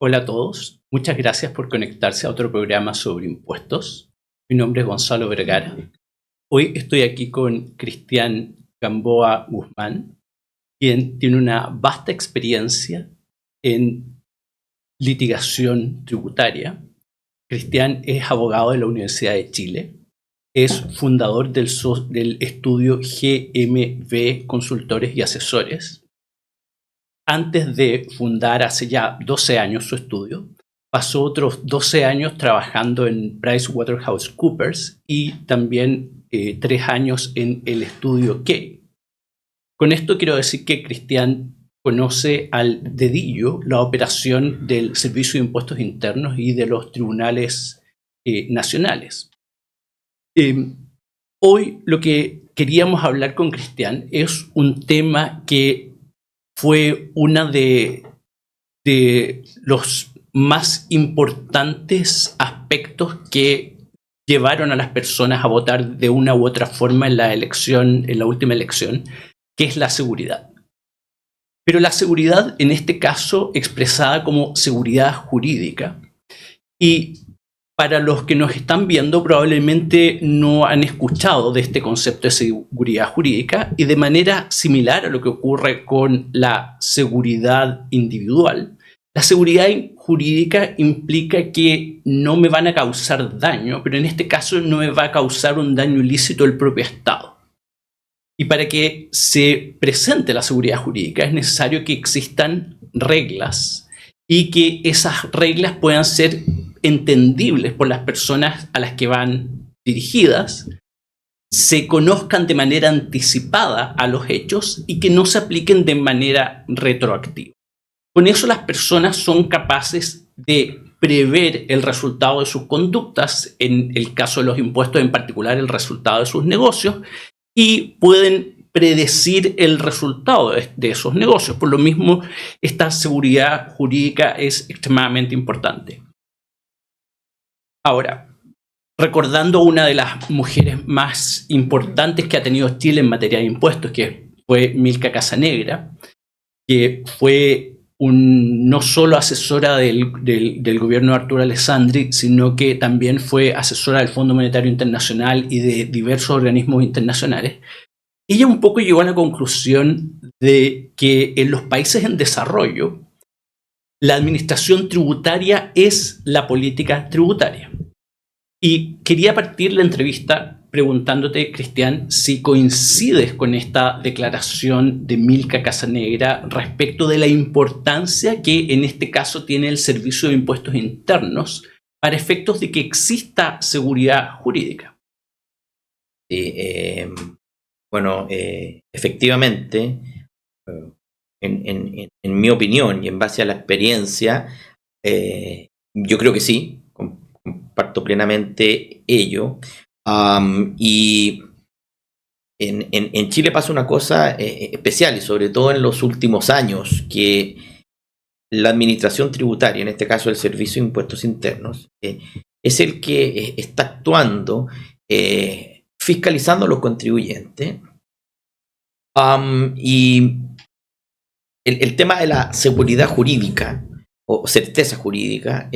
Hola a todos, muchas gracias por conectarse a otro programa sobre impuestos. Mi nombre es Gonzalo Vergara. Hoy estoy aquí con Cristian Gamboa Guzmán, quien tiene una vasta experiencia en litigación tributaria. Cristian es abogado de la Universidad de Chile, es fundador del estudio GMV Consultores y Asesores. Antes de fundar hace ya 12 años su estudio, pasó otros 12 años trabajando en PricewaterhouseCoopers y también 3 años en el estudio Kay. Con esto quiero decir que Cristian conoce al dedillo la operación del Servicio de Impuestos Internos y de los tribunales nacionales. Hoy lo que queríamos hablar con Cristian es un tema que fue uno de los más importantes aspectos que llevaron a las personas a votar de una u otra forma en la última elección, que es la seguridad. Pero la seguridad, en este caso, expresada como seguridad jurídica. Y para los que nos están viendo, probablemente no han escuchado de este concepto de seguridad jurídica, y de manera similar a lo que ocurre con la seguridad individual, la seguridad jurídica implica que no me van a causar daño, pero en este caso no me va a causar un daño ilícito el propio Estado. Y para que se presente la seguridad jurídica es necesario que existan reglas y que esas reglas puedan ser entendibles por las personas a las que van dirigidas, se conozcan de manera anticipada a los hechos y que no se apliquen de manera retroactiva. Con eso las personas son capaces de prever el resultado de sus conductas, en el caso de los impuestos en particular el resultado de sus negocios, y pueden predecir el resultado de esos negocios. Por lo mismo, esta seguridad jurídica es extremadamente importante. Ahora, recordando una de las mujeres más importantes que ha tenido Chile en materia de impuestos, que fue Milka Casanegra, que fue no solo asesora del gobierno de Arturo Alessandri, sino que también fue asesora del Fondo Monetario Internacional y de diversos organismos internacionales. Ella un poco llegó a la conclusión de que en los países en desarrollo, la administración tributaria es la política tributaria. Y quería partir la entrevista preguntándote, Cristian, si coincides con esta declaración de Milka Casanegra respecto de la importancia que en este caso tiene el Servicio de Impuestos Internos para efectos de que exista seguridad jurídica. Sí, efectivamente, en mi opinión y en base a la experiencia, yo creo que sí, comparto plenamente ello. Y en Chile pasa una cosa especial, y sobre todo en los últimos años, que la administración tributaria, en este caso el Servicio de Impuestos Internos, es el que está actuando, fiscalizando a los contribuyentes. Y el tema de la seguridad jurídica o certeza jurídica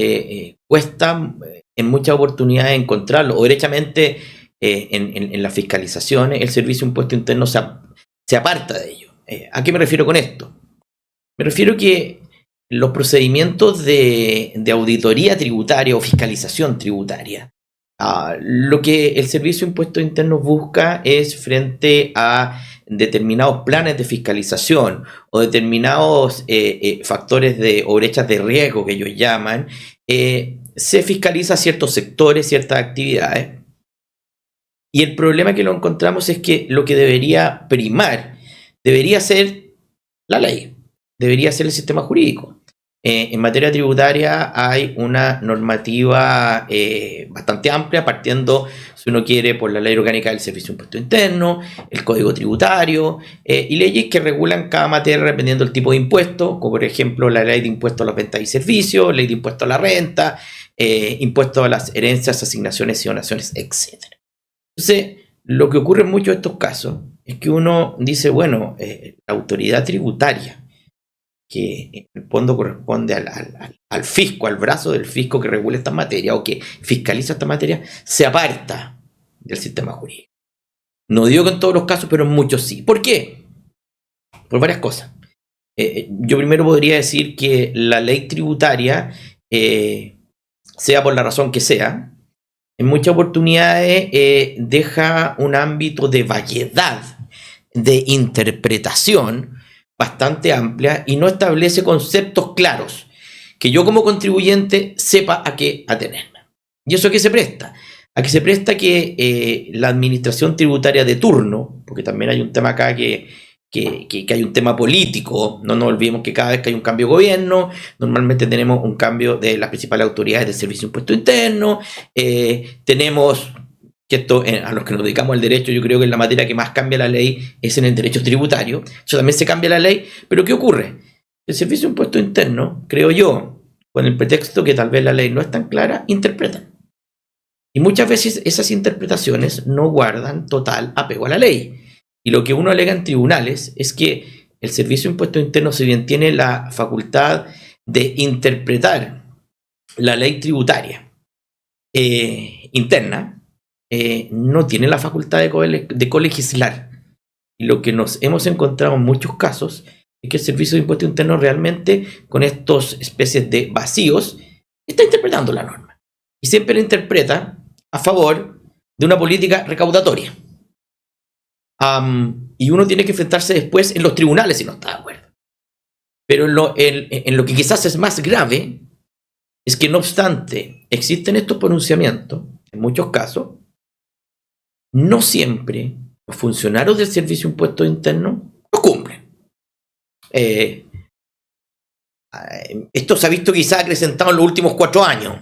cuesta en muchas oportunidades encontrarlo, o derechamente en las fiscalizaciones el Servicio de Impuestos Internos se aparta de ello. ¿A qué me refiero con esto? Me refiero que los procedimientos de auditoría tributaria o fiscalización tributaria, lo que el Servicio de Impuestos Internos busca es, frente a determinados planes de fiscalización o determinados factores o brechas de riesgo que ellos llaman, se fiscaliza ciertos sectores, ciertas actividades. Y el problema que lo encontramos es que lo que debería primar debería ser la ley, debería ser el sistema jurídico. En materia tributaria hay una normativa bastante amplia, partiendo, si uno quiere, por la Ley Orgánica del Servicio de Impuestos Internos, el Código Tributario, y leyes que regulan cada materia dependiendo del tipo de impuesto, como por ejemplo la Ley de Impuestos a las Ventas y Servicios, Ley de Impuestos a la Renta, Impuestos a las Herencias, Asignaciones y Donaciones, etc. Entonces, lo que ocurre en muchos de estos casos es que uno dice, bueno, la autoridad tributaria que en el fondo corresponde al fisco, al brazo del fisco que regula esta materia o que fiscaliza esta materia, se aparta del sistema jurídico. No digo que en todos los casos, pero en muchos sí. ¿Por qué? Por varias cosas. Yo primero podría decir que la ley tributaria, sea por la razón que sea, en muchas oportunidades deja un ámbito de variedad, de interpretación bastante amplia y no establece conceptos claros que yo como contribuyente sepa a qué atenerme. ¿Y eso a qué se presta? A que se presta que la administración tributaria de turno, porque también hay un tema acá que hay un tema político, no nos olvidemos que cada vez que hay un cambio de gobierno, normalmente tenemos un cambio de las principales autoridades del Servicio de Impuesto Interno, tenemos que esto, a los que nos dedicamos al derecho, yo creo que en la materia que más cambia la ley es en el derecho tributario, eso también se cambia la ley, pero ¿qué ocurre? El Servicio de Impuesto Interno, creo yo, con el pretexto que tal vez la ley no es tan clara, interpretan. Y muchas veces esas interpretaciones no guardan total apego a la ley. Y lo que uno alega en tribunales es que el Servicio de Impuesto Interno, si bien tiene la facultad de interpretar la ley tributaria interna, no tiene la facultad de colegislar. Y lo que nos hemos encontrado en muchos casos es que el Servicio de Impuesto Interno realmente, con estas especies de vacíos, está interpretando la norma. Y siempre la interpreta a favor de una política recaudatoria. Y uno tiene que enfrentarse después en los tribunales si no está de acuerdo. Pero en lo que quizás es más grave es que no obstante existen estos pronunciamientos, en muchos casos, no siempre los funcionarios del Servicio de Impuestos Internos lo cumplen. Esto se ha visto quizás acrecentado en los últimos 4 años,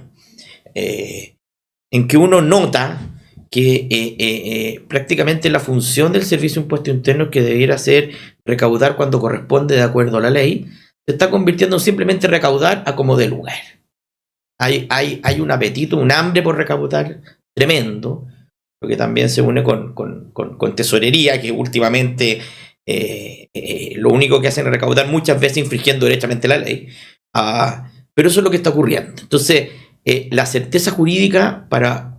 en que uno nota que prácticamente la función del Servicio de Impuestos Internos, que debiera ser recaudar cuando corresponde de acuerdo a la ley, se está convirtiendo en simplemente recaudar a como dé lugar. Hay un apetito, un hambre por recaudar tremendo, lo que también se une con tesorería, que últimamente lo único que hacen es recaudar, muchas veces infringiendo derechamente la ley. Pero eso es lo que está ocurriendo. Entonces, la certeza jurídica para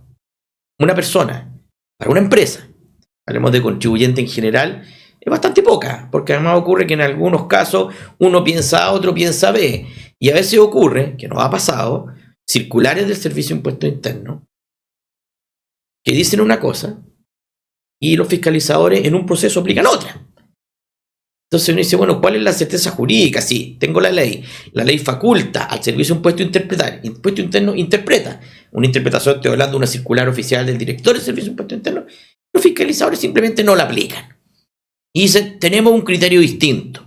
una persona, para una empresa, hablemos de contribuyente en general, es bastante poca, porque además ocurre que en algunos casos uno piensa A, otro piensa B, y a veces ocurre, que nos ha pasado, circulares del Servicio de Impuestos Internos que dicen una cosa y los fiscalizadores en un proceso aplican otra. Entonces uno dice, bueno, ¿cuál es la certeza jurídica? Sí, tengo la ley faculta al Servicio de Impuesto interpretar, Impuesto Interno interpreta. Una interpretación, estoy hablando de una circular oficial del director del Servicio de Impuesto Interno, los fiscalizadores simplemente no la aplican. Y dicen, tenemos un criterio distinto.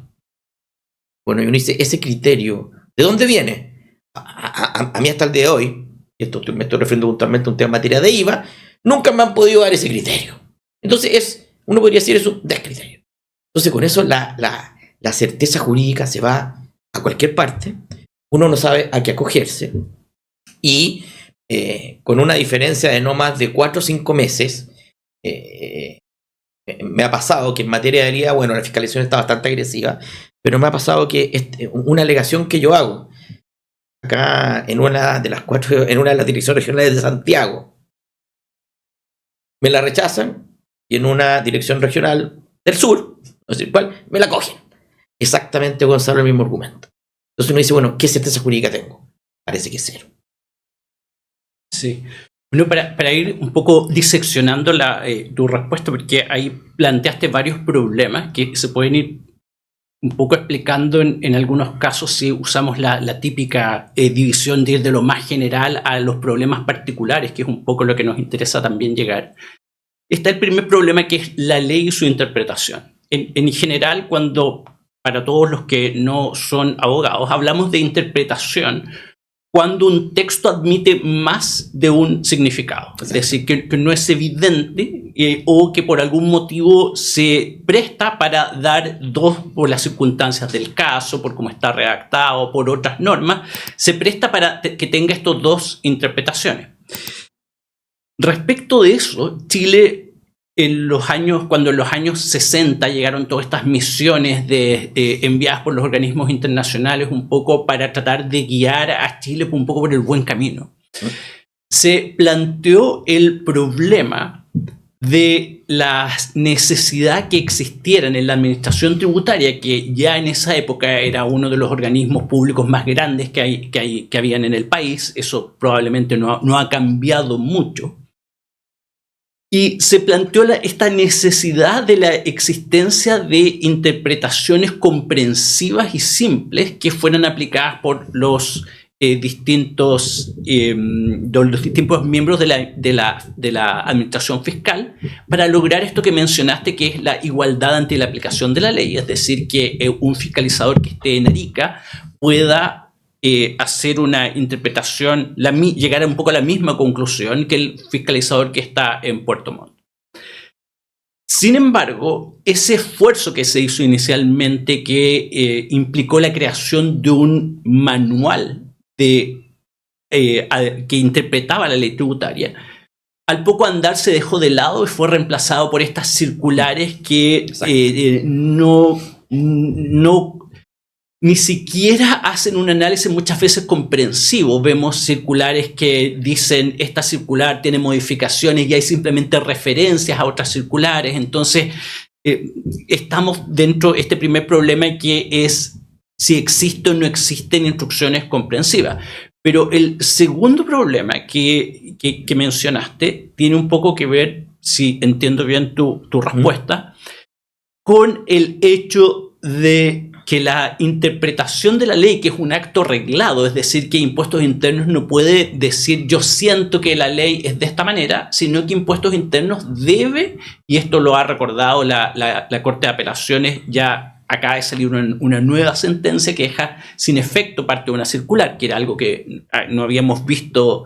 Bueno, y uno dice, ese criterio, ¿de dónde viene? A mí hasta el día de hoy, esto me estoy refiriendo puntualmente a un tema en materia de IVA, nunca me han podido dar ese criterio. Entonces uno podría decir eso, descriterio. Entonces con eso la certeza jurídica se va a cualquier parte, uno no sabe a qué acogerse y con una diferencia de no más de 4 o 5 meses, me ha pasado que en materia de IVA, bueno, la fiscalización está bastante agresiva, pero me ha pasado que una alegación que yo hago acá en una de las direcciones regionales de Santiago, me la rechazan y en una dirección regional del sur, no sé cuál, me la cogen. Exactamente, Gonzalo, el mismo argumento. Entonces uno dice, bueno, ¿qué certeza jurídica tengo? Parece que es 0. Sí. Bueno, para ir un poco diseccionando tu respuesta, porque ahí planteaste varios problemas que se pueden ir un poco explicando en algunos casos si usamos la típica división de ir de lo más general a los problemas particulares, que es un poco lo que nos interesa también llegar. Está el primer problema, que es la ley y su interpretación. En general, cuando, para todos los que no son abogados, hablamos de interpretación, cuando un texto admite más de un significado. Exacto. Es decir, que no es evidente o que por algún motivo se presta para dar dos, por las circunstancias del caso, por cómo está redactado, por otras normas, se presta para que tenga estas dos interpretaciones. Respecto de eso, Chile cuando en los años 60 llegaron todas estas misiones enviadas por los organismos internacionales un poco para tratar de guiar a Chile un poco por el buen camino, se planteó el problema de la necesidad que existieran en la administración tributaria, que ya en esa época era uno de los organismos públicos más grandes que habían en el país. Eso probablemente no ha cambiado mucho. Y se planteó esta necesidad de la existencia de interpretaciones comprensivas y simples que fueran aplicadas por los distintos miembros de la administración fiscal para lograr esto que mencionaste, que es la igualdad ante la aplicación de la ley. Es decir, que un fiscalizador que esté en Arica pueda hacer una interpretación, llegar un poco a la misma conclusión que el fiscalizador que está en Puerto Montt. Sin embargo, ese esfuerzo que se hizo inicialmente, que implicó la creación de un manual que interpretaba la ley tributaria, al poco andar se dejó de lado y fue reemplazado por estas circulares que ni siquiera hacen un análisis muchas veces comprensivo. Vemos circulares que dicen esta circular tiene modificaciones y hay simplemente referencias a otras circulares. Entonces estamos dentro de este primer problema, que es si existen o no existen instrucciones comprensivas. Pero el segundo problema que mencionaste tiene un poco que ver, si entiendo bien tu respuesta, con el hecho de que la interpretación de la ley, que es un acto reglado, es decir, que Impuestos Internos no puede decir yo siento que la ley es de esta manera, sino que Impuestos Internos debe, y esto lo ha recordado la Corte de Apelaciones, ya acaba de salir una nueva sentencia que deja sin efecto parte de una circular, que era algo que no habíamos visto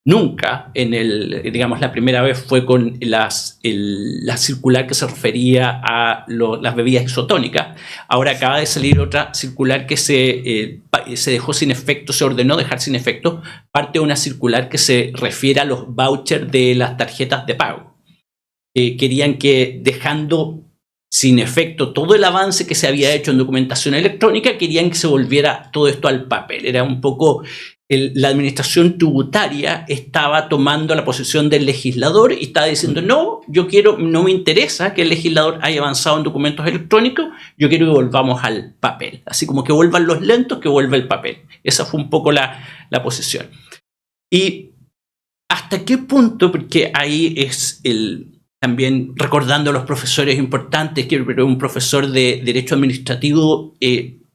nunca. La primera vez fue con la circular que se refería a las bebidas isotónicas. Ahora acaba de salir otra circular que se dejó sin efecto, se ordenó dejar sin efecto parte de una circular que se refiere a los vouchers de las tarjetas de pago. Querían que, dejando sin efecto todo el avance que se había hecho en documentación electrónica, querían que se volviera todo esto al papel. Era un poco la administración tributaria estaba tomando la posición del legislador y estaba diciendo no me interesa que el legislador haya avanzado en documentos electrónicos, yo quiero que volvamos al papel. Así como que vuelvan los lentos, que vuelva el papel. Esa fue un poco la posición. Y hasta qué punto, porque ahí es también recordando a los profesores importantes, que un profesor de Derecho Administrativo,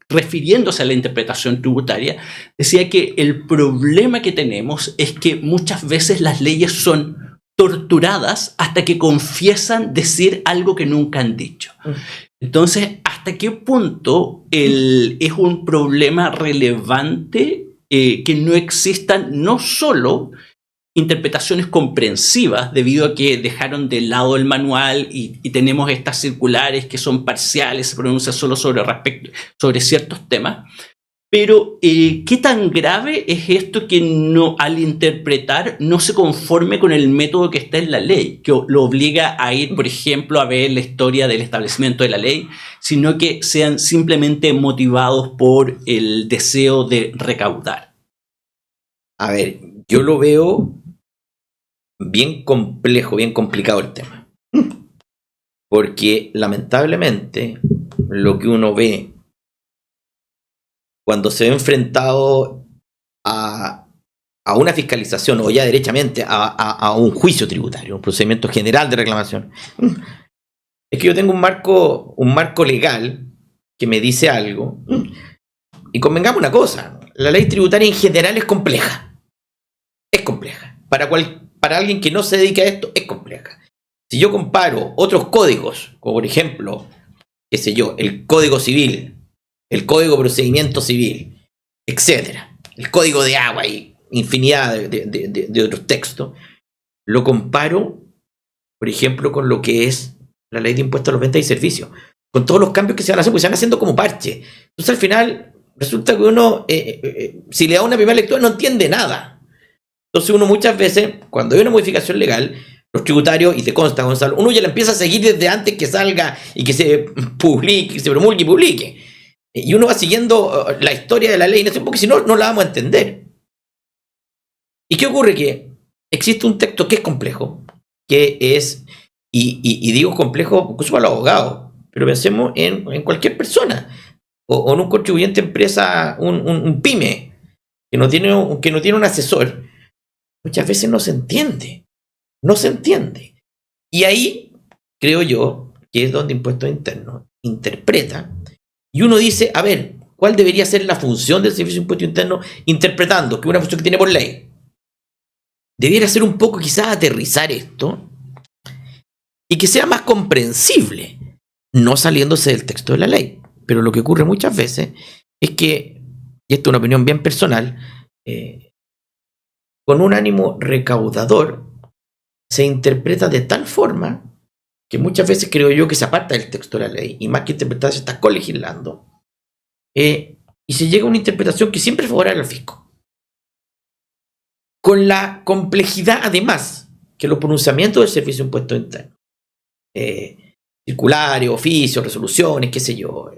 refiriéndose a la interpretación tributaria, decía que el problema que tenemos es que muchas veces las leyes son torturadas hasta que confiesan decir algo que nunca han dicho. Entonces, ¿hasta qué punto es un problema relevante que no existan no solo interpretaciones comprensivas, debido a que dejaron de lado el manual y tenemos estas circulares que son parciales, se pronuncian solo sobre ciertos temas? Pero ¿qué tan grave es esto que al interpretar no se conforme con el método que está en la ley, que lo obliga a ir, por ejemplo, a ver la historia del establecimiento de la ley, sino que sean simplemente motivados por el deseo de recaudar? A ver, yo lo veo bien complejo, bien complicado el tema. Porque lamentablemente lo que uno ve cuando se ve enfrentado a una fiscalización, o ya derechamente a un juicio tributario, un procedimiento general de reclamación, es que yo tengo un marco legal que me dice algo, y convengamos una cosa: la ley tributaria en general es compleja. Es compleja. Para alguien que no se dedica a esto, es compleja. Si yo comparo otros códigos, como por ejemplo, qué sé yo, el Código Civil, el Código de Procedimiento Civil, etcétera, el Código de Agua y infinidad de otros textos, lo comparo, por ejemplo, con lo que es la Ley de Impuestos a los Ventas y Servicios, con todos los cambios que se van a hacer, porque se van haciendo como parche. Entonces, al final, resulta que uno, si le da una primera lectura, no entiende nada. Entonces uno muchas veces, cuando hay una modificación legal, los tributarios, y te consta, Gonzalo, uno ya la empieza a seguir desde antes que salga y que se publique, que se promulgue y publique. Y uno va siguiendo la historia de la ley, porque si no, no la vamos a entender. ¿Y qué ocurre? Que existe un texto que es complejo, que es, y digo complejo incluso para los abogados, pero pensemos en cualquier persona, o en un contribuyente empresa, un pyme, que no tiene un asesor. Muchas veces no se entiende. Y ahí, creo yo, que es donde Impuestos Internos interpreta, y uno dice, a ver, ¿cuál debería ser la función del Servicio de Impuestos Internos interpretando, que es una función que tiene por ley? Debiera ser un poco quizás aterrizar esto y que sea más comprensible, no saliéndose del texto de la ley. Pero lo que ocurre muchas veces es que, y esto es una opinión bien personal, con un ánimo recaudador, se interpreta de tal forma que muchas veces creo yo que se aparta del texto de la ley, y más que interpretar se está colegislando, y se llega a una interpretación que siempre es favorable al fisco. Con la complejidad, además, que los pronunciamientos del Servicio de Impuestos Internos, circulares, oficios, resoluciones, qué sé yo,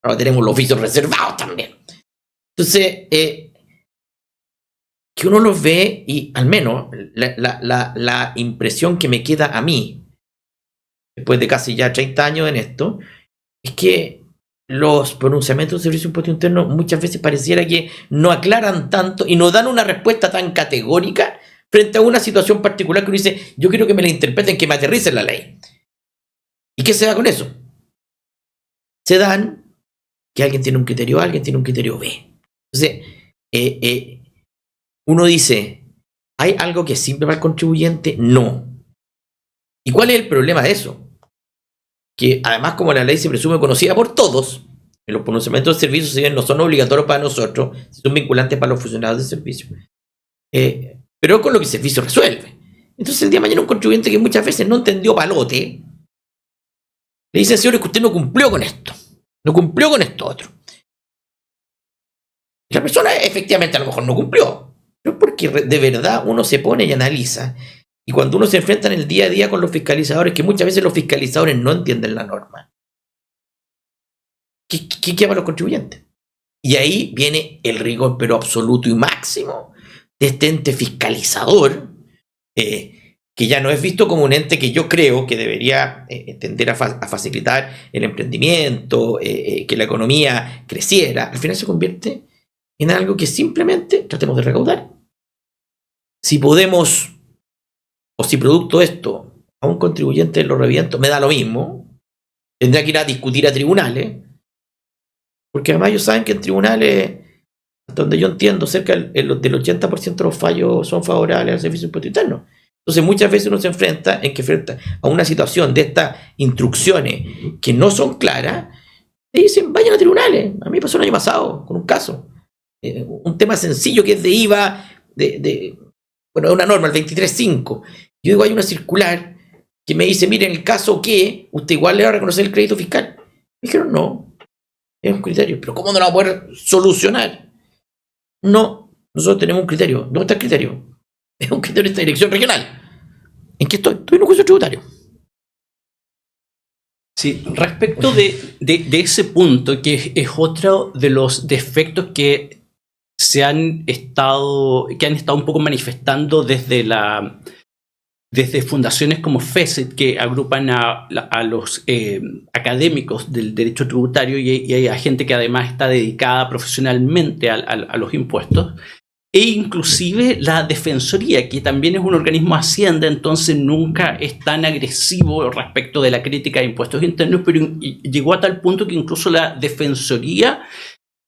ahora tenemos los oficios reservados también. Entonces, que uno los ve, y al menos la impresión que me queda a mí, después de casi ya 30 años en esto, es que los pronunciamientos del Servicio de Impuestos Internos muchas veces pareciera que no aclaran tanto y no dan una respuesta tan categórica frente a una situación particular que uno dice, yo quiero que me la interpreten, que me aterricen la ley. ¿Y qué se da con eso? Se dan que alguien tiene un criterio A, alguien tiene un criterio B. Entonces, uno dice, ¿hay algo que es simple para el contribuyente? No. ¿Y cuál es el problema de eso? Que además, como la ley se presume conocida por todos, en los pronunciamientos del servicio, si bien no son obligatorios para nosotros, son vinculantes para los funcionarios del servicio, pero con lo que el servicio resuelve. Entonces, el día de mañana un contribuyente que muchas veces no entendió palote, le dice, señor, es que usted no cumplió con esto, no cumplió con esto otro. Y la persona efectivamente a lo mejor no cumplió, pero porque de verdad uno se pone y analiza. Y cuando uno se enfrenta en el día a día con los fiscalizadores, que muchas veces los fiscalizadores no entienden la norma, ¿qué queda para los contribuyentes? Y ahí viene el rigor, pero absoluto y máximo, de este ente fiscalizador, que ya no es visto como un ente que yo creo que debería tender a facilitar el emprendimiento, que la economía creciera. Al final se convierte en algo que simplemente tratemos de recaudar. Si podemos, o si producto de esto a un contribuyente lo reviento, me da lo mismo, tendrá que ir a discutir a tribunales, porque además ellos saben que en tribunales, donde yo entiendo, cerca del 80% de los fallos son favorables al Servicio de Impuestos Internos. Entonces muchas veces uno se enfrenta a una situación de estas instrucciones que no son claras, y dicen, vayan a tribunales. A mí pasó el año pasado con un caso, un tema sencillo que es de IVA, bueno, una norma, el 23.5. Yo digo, hay una circular que me dice, mire, en el caso que usted igual le va a reconocer el crédito fiscal. Me dijeron, no, es un criterio. Pero ¿cómo no lo va a poder solucionar? No, nosotros tenemos un criterio. ¿Dónde está el criterio? Es un criterio de esta dirección regional. ¿En qué estoy? Estoy en un juicio tributario. Sí, respecto de ese punto, que es otro de los defectos que han estado un poco manifestando desde fundaciones como FESET, que agrupan a los académicos del derecho tributario y a gente que además está dedicada profesionalmente a los impuestos, e inclusive la Defensoría, que también es un organismo Hacienda, entonces nunca es tan agresivo respecto de la crítica de impuestos internos, pero llegó a tal punto que incluso la Defensoría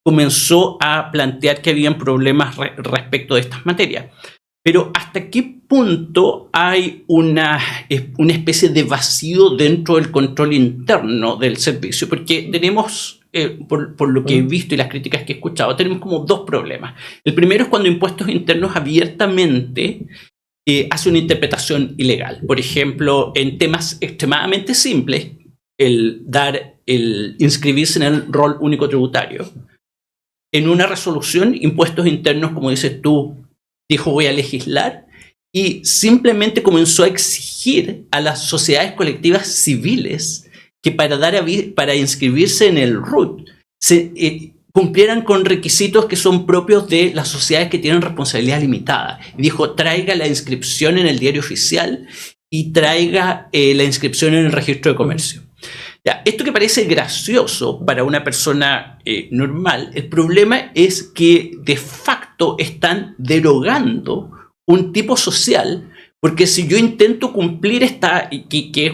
comenzó a plantear que habían problemas respecto de estas materias. Pero ¿hasta qué punto hay una especie de vacío dentro del control interno del servicio? Porque tenemos, por lo que he visto y las críticas que he escuchado, tenemos como dos problemas. El primero es cuando Impuestos Internos abiertamente hace una interpretación ilegal. Por ejemplo, en temas extremadamente simples, el inscribirse en el rol único tributario. En una resolución, Impuestos Internos, como dices tú, dijo voy a legislar, y simplemente comenzó a exigir a las sociedades colectivas civiles que para inscribirse en el RUT cumplieran con requisitos que son propios de las sociedades que tienen responsabilidad limitada. Y dijo, traiga la inscripción en el diario oficial y traiga la inscripción en el registro de comercio. Ya, esto que parece gracioso para una persona normal, el problema es que de facto están derogando un tipo social, porque si yo intento cumplir que es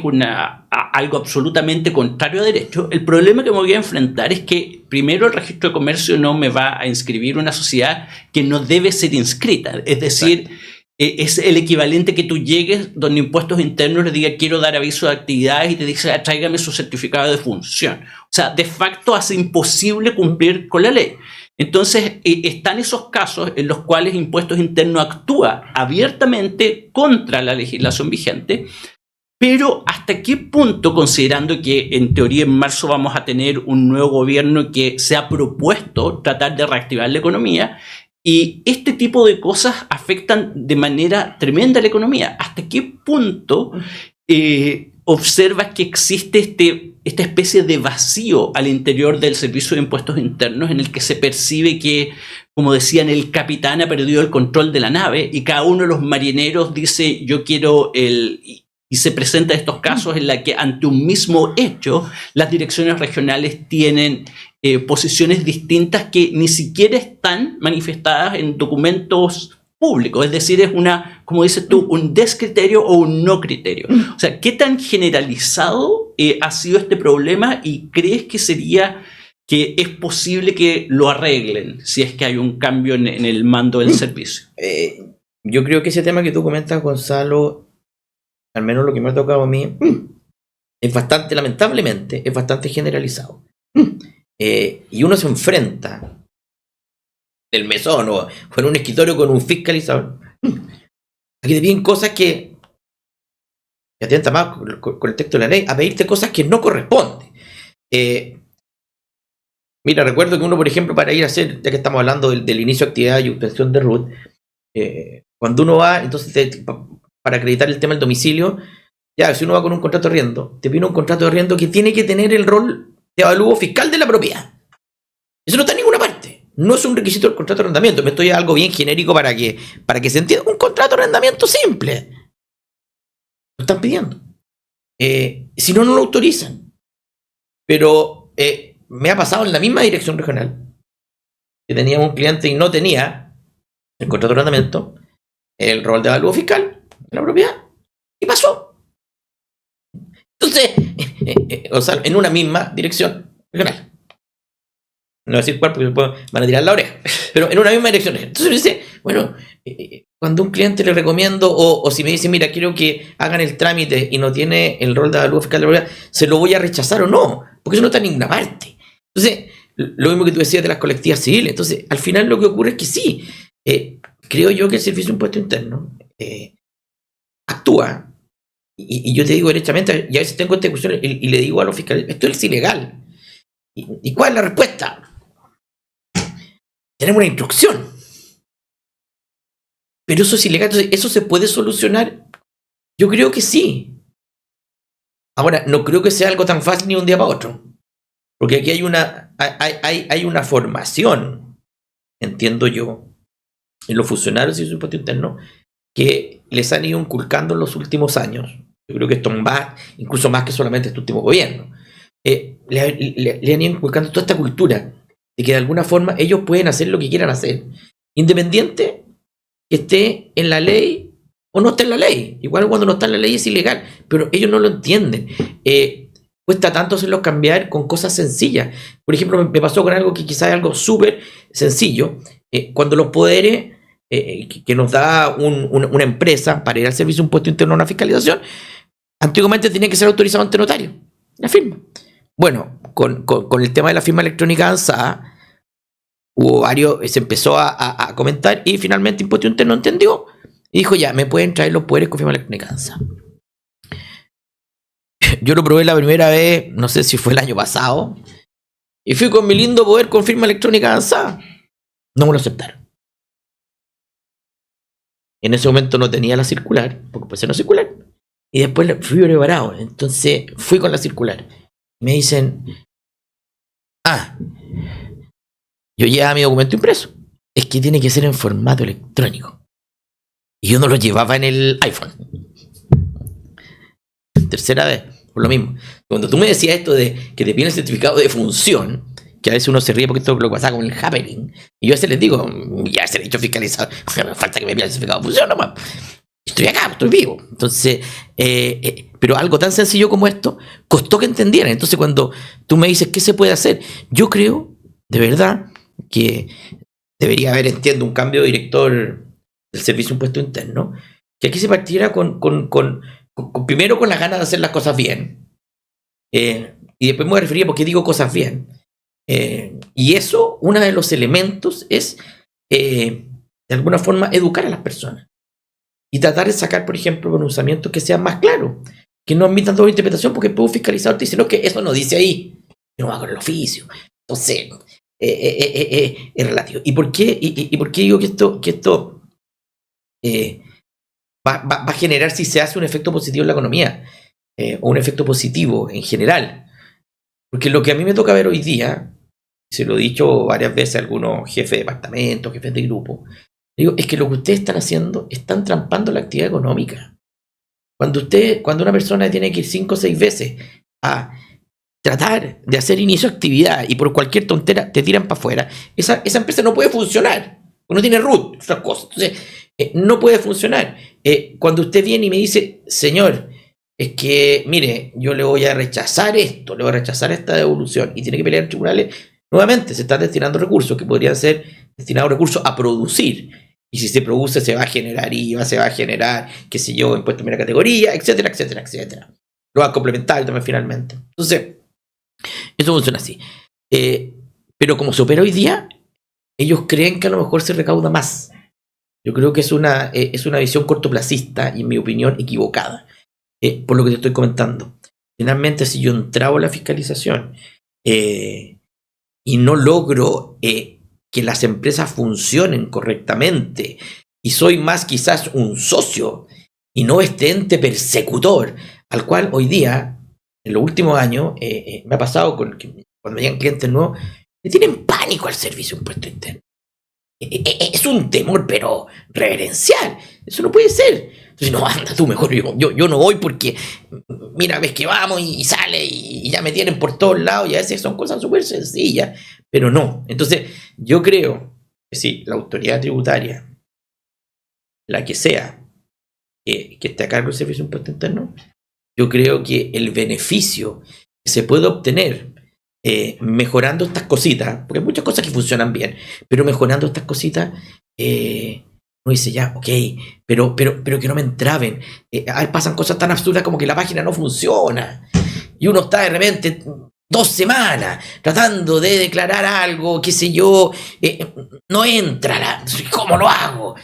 algo absolutamente contrario a derecho, el problema que me voy a enfrentar es que primero el registro de comercio no me va a inscribir una sociedad que no debe ser inscrita, es decir, es el equivalente que tú llegues donde Impuestos Internos le diga quiero dar aviso de actividades y te dice tráigame su certificado de función. O sea, de facto hace imposible cumplir con la ley. Entonces, están esos casos en los cuales Impuestos Internos actúa abiertamente contra la legislación vigente, pero ¿hasta qué punto, considerando que en teoría en marzo vamos a tener un nuevo gobierno que se ha propuesto tratar de reactivar la economía, y este tipo de cosas afectan de manera tremenda la economía? ¿Hasta qué punto observas que existe esta especie de vacío al interior del Servicio de Impuestos Internos en el que se percibe que, como decían, el capitán ha perdido el control de la nave y cada uno de los marineros dice yo quiero y se presentan estos casos en la que ante un mismo hecho las direcciones regionales tienen posiciones distintas que ni siquiera están manifestadas en documentos públicos, es decir, es como dices tú, un descriterio o un no criterio. O sea, ¿qué tan generalizado ha sido este problema y crees que es posible que lo arreglen si es que hay un cambio en el mando del servicio? Yo creo que ese tema que tú comentas, Gonzalo, al menos lo que me ha tocado a mí, es bastante, lamentablemente, es bastante generalizado. Y uno se enfrenta el mesón o en un escritorio con un fiscalizador aquí te piden cosas que atenta más con el texto de la ley a pedirte cosas que no corresponden. Mira, recuerdo que uno, por ejemplo, para ir a hacer, ya que estamos hablando del inicio de actividad y obtención de RUT, cuando uno va, entonces para acreditar el tema del domicilio, ya, si uno va con un contrato de arriendo, te pide un contrato de arriendo que tiene que tener el rol de avalúo fiscal de la propiedad. Eso no está en ninguna parte. No es un requisito del contrato de arrendamiento. Me estoy a algo bien genérico para que se entienda. Un contrato de arrendamiento simple. Lo están pidiendo. Si no, no lo autorizan. Pero me ha pasado en la misma dirección regional que tenía un cliente y no tenía el contrato de arrendamiento, el rol de avalúo fiscal de la propiedad. Y pasó. Entonces, Gonzalo, en una misma dirección regional. No voy a decir cuál porque van a tirar la oreja. Pero en una misma dirección. Entonces uno dice, bueno, cuando a un cliente le recomiendo, o si me dice, mira, quiero que hagan el trámite y no tiene el rol de avalúo fiscal de la propiedad, ¿se lo voy a rechazar o no? Porque eso no está en ninguna parte. Entonces, lo mismo que tú decías de las colectivas civiles. Entonces, al final lo que ocurre es que sí, creo yo que el Servicio de Impuesto Interno actúa, y yo te digo derechamente, y a veces tengo esta discusión y le digo a los fiscales, esto es ilegal. ¿Y cuál es la respuesta? Tenemos una instrucción. Pero eso es ilegal. Entonces, ¿eso se puede solucionar? Yo creo que sí. Ahora, no creo que sea algo tan fácil ni de un día para otro. Porque aquí hay una formación, entiendo yo, en los funcionarios y su impuesto interno, que les han ido inculcando en los últimos años. Yo creo que esto va incluso más que solamente este último gobierno. Le han ido inculcando toda esta cultura de que de alguna forma ellos pueden hacer lo que quieran hacer, independiente que esté en la ley o no esté en la ley. Igual cuando no está en la ley es ilegal, pero ellos no lo entienden. Cuesta tanto hacerlos cambiar con cosas sencillas. Por ejemplo, me pasó con algo que quizás es algo súper sencillo. Cuando los poderes que nos da una empresa para ir al Servicio de Impuesto Interno a una fiscalización, antiguamente tenía que ser autorizado ante notario, la firma. Bueno, con el tema de la firma electrónica avanzada, hubo varios, se empezó a comentar y finalmente Impuesto Interno entendió y dijo ya, me pueden traer los poderes con firma electrónica avanzada. Yo lo probé la primera vez, no sé si fue el año pasado, y fui con mi lindo poder con firma electrónica avanzada. No me lo aceptaron. En ese momento no tenía la circular, porque puede ser no circular. Y después fui preparado. Entonces fui con la circular. Me dicen, yo llevaba mi documento impreso. Es que tiene que ser en formato electrónico. Y yo no lo llevaba en el iPhone. Tercera vez, por lo mismo. Cuando tú me decías esto de que te piden el certificado de función, que a veces uno se ríe porque esto lo pasa con el happening, y yo a veces les digo, ya se le he hecho fiscalizado, me falta que me pidan el certificado de función nomás. Estoy acá, estoy vivo. Entonces, pero algo tan sencillo como esto costó que entendieran. Entonces, cuando tú me dices qué se puede hacer, yo creo, de verdad, que debería haber, entiendo, un cambio de director del Servicio de Impuesto Interno, que aquí se partiera primero con las ganas de hacer las cosas bien, y después me voy a referir a por qué digo cosas bien. Y eso, uno de los elementos es, de alguna forma, educar a las personas y tratar de sacar, por ejemplo, pronunciamientos que sean más claros, que no admitan doble interpretación, porque el pueblo fiscalizador te dice, no, que eso no dice ahí, yo no hago el oficio. Entonces, es relativo. ¿Y por qué digo que esto va a generar, si se hace, un efecto positivo en la economía, o un efecto positivo en general? Porque lo que a mí me toca ver hoy día, se lo he dicho varias veces a algunos jefes de departamento, jefes de grupo, digo, es que lo que ustedes están haciendo, están trampando la actividad económica. Cuando una persona tiene que ir 5 o 6 veces a tratar de hacer inicio de actividad y por cualquier tontera te tiran para afuera, esa empresa no puede funcionar, porque no tiene root, otras cosas. Entonces, no puede funcionar. Cuando usted viene y me dice, señor, es que, mire, yo le voy a rechazar esto, le voy a rechazar esta devolución, y tiene que pelear en tribunales, nuevamente se están destinando recursos que podrían ser destinados recursos a producir. Y si se produce, se va a generar IVA, se va a generar, qué sé yo, impuestos de primera categoría, etcétera, etcétera, etcétera. Lo va a complementar también finalmente. Entonces, eso funciona así. Pero como se opera hoy día, ellos creen que a lo mejor se recauda más. Yo creo que es una visión cortoplacista y, en mi opinión, equivocada. Por lo que te estoy comentando. Finalmente, si yo entrabo a la fiscalización y no logro que las empresas funcionen correctamente, y soy más quizás un socio y no este ente persecutor, al cual hoy día, en los últimos años, me ha pasado cuando me llegan clientes nuevos, le tienen pánico al Servicio de Impuesto Interno. Es un temor, pero reverencial. Eso no puede ser. Entonces, no, anda tú mejor. Yo no voy porque, mira, ves que vamos y sale y ya me tienen por todos lados, y a veces son cosas súper sencillas, pero no. Entonces, yo creo que sí, la autoridad tributaria, la que sea, que esté a cargo del Servicio de Impuesto Interno, yo creo que el beneficio que se puede obtener mejorando estas cositas, porque hay muchas cosas que funcionan bien, pero mejorando estas cositas, uno dice ya, ok, pero que no me entraben. Pasan cosas tan absurdas como que la página no funciona y uno está de repente 2 semanas tratando de declarar algo, qué sé yo, no entra, ¿cómo lo hago?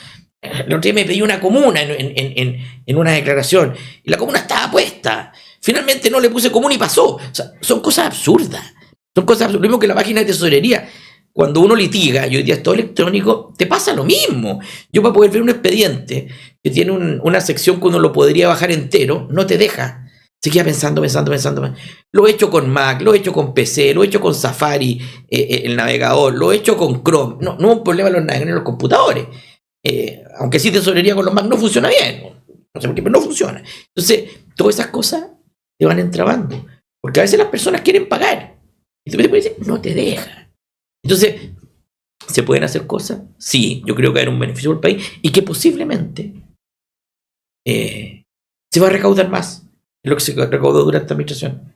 El otro día me pedí una comuna en una declaración y la comuna estaba puesta. Finalmente no le puse comuna y pasó. O sea, son cosas absurdas. Son cosas absurdas. Lo mismo que la página de tesorería. Cuando uno litiga, y hoy día es todo electrónico, te pasa lo mismo. Yo, para poder ver un expediente que tiene una sección que uno lo podría bajar entero, no te deja. Se queda pensando. Lo he hecho con Mac, lo he hecho con PC, lo he hecho con Safari, el navegador, lo he hecho con Chrome. No es un problema los navegadores en los computadores. Aunque sí tesorería con los Mac no funciona bien. No sé por qué, pero no funciona. Entonces, todas esas cosas te van entrabando. Porque a veces las personas quieren pagar. Y tú me dices, no te deja. Entonces, ¿se pueden hacer cosas? Sí, yo creo que hay un beneficio para el país y que posiblemente se va a recaudar más de lo que se recaudó durante la administración.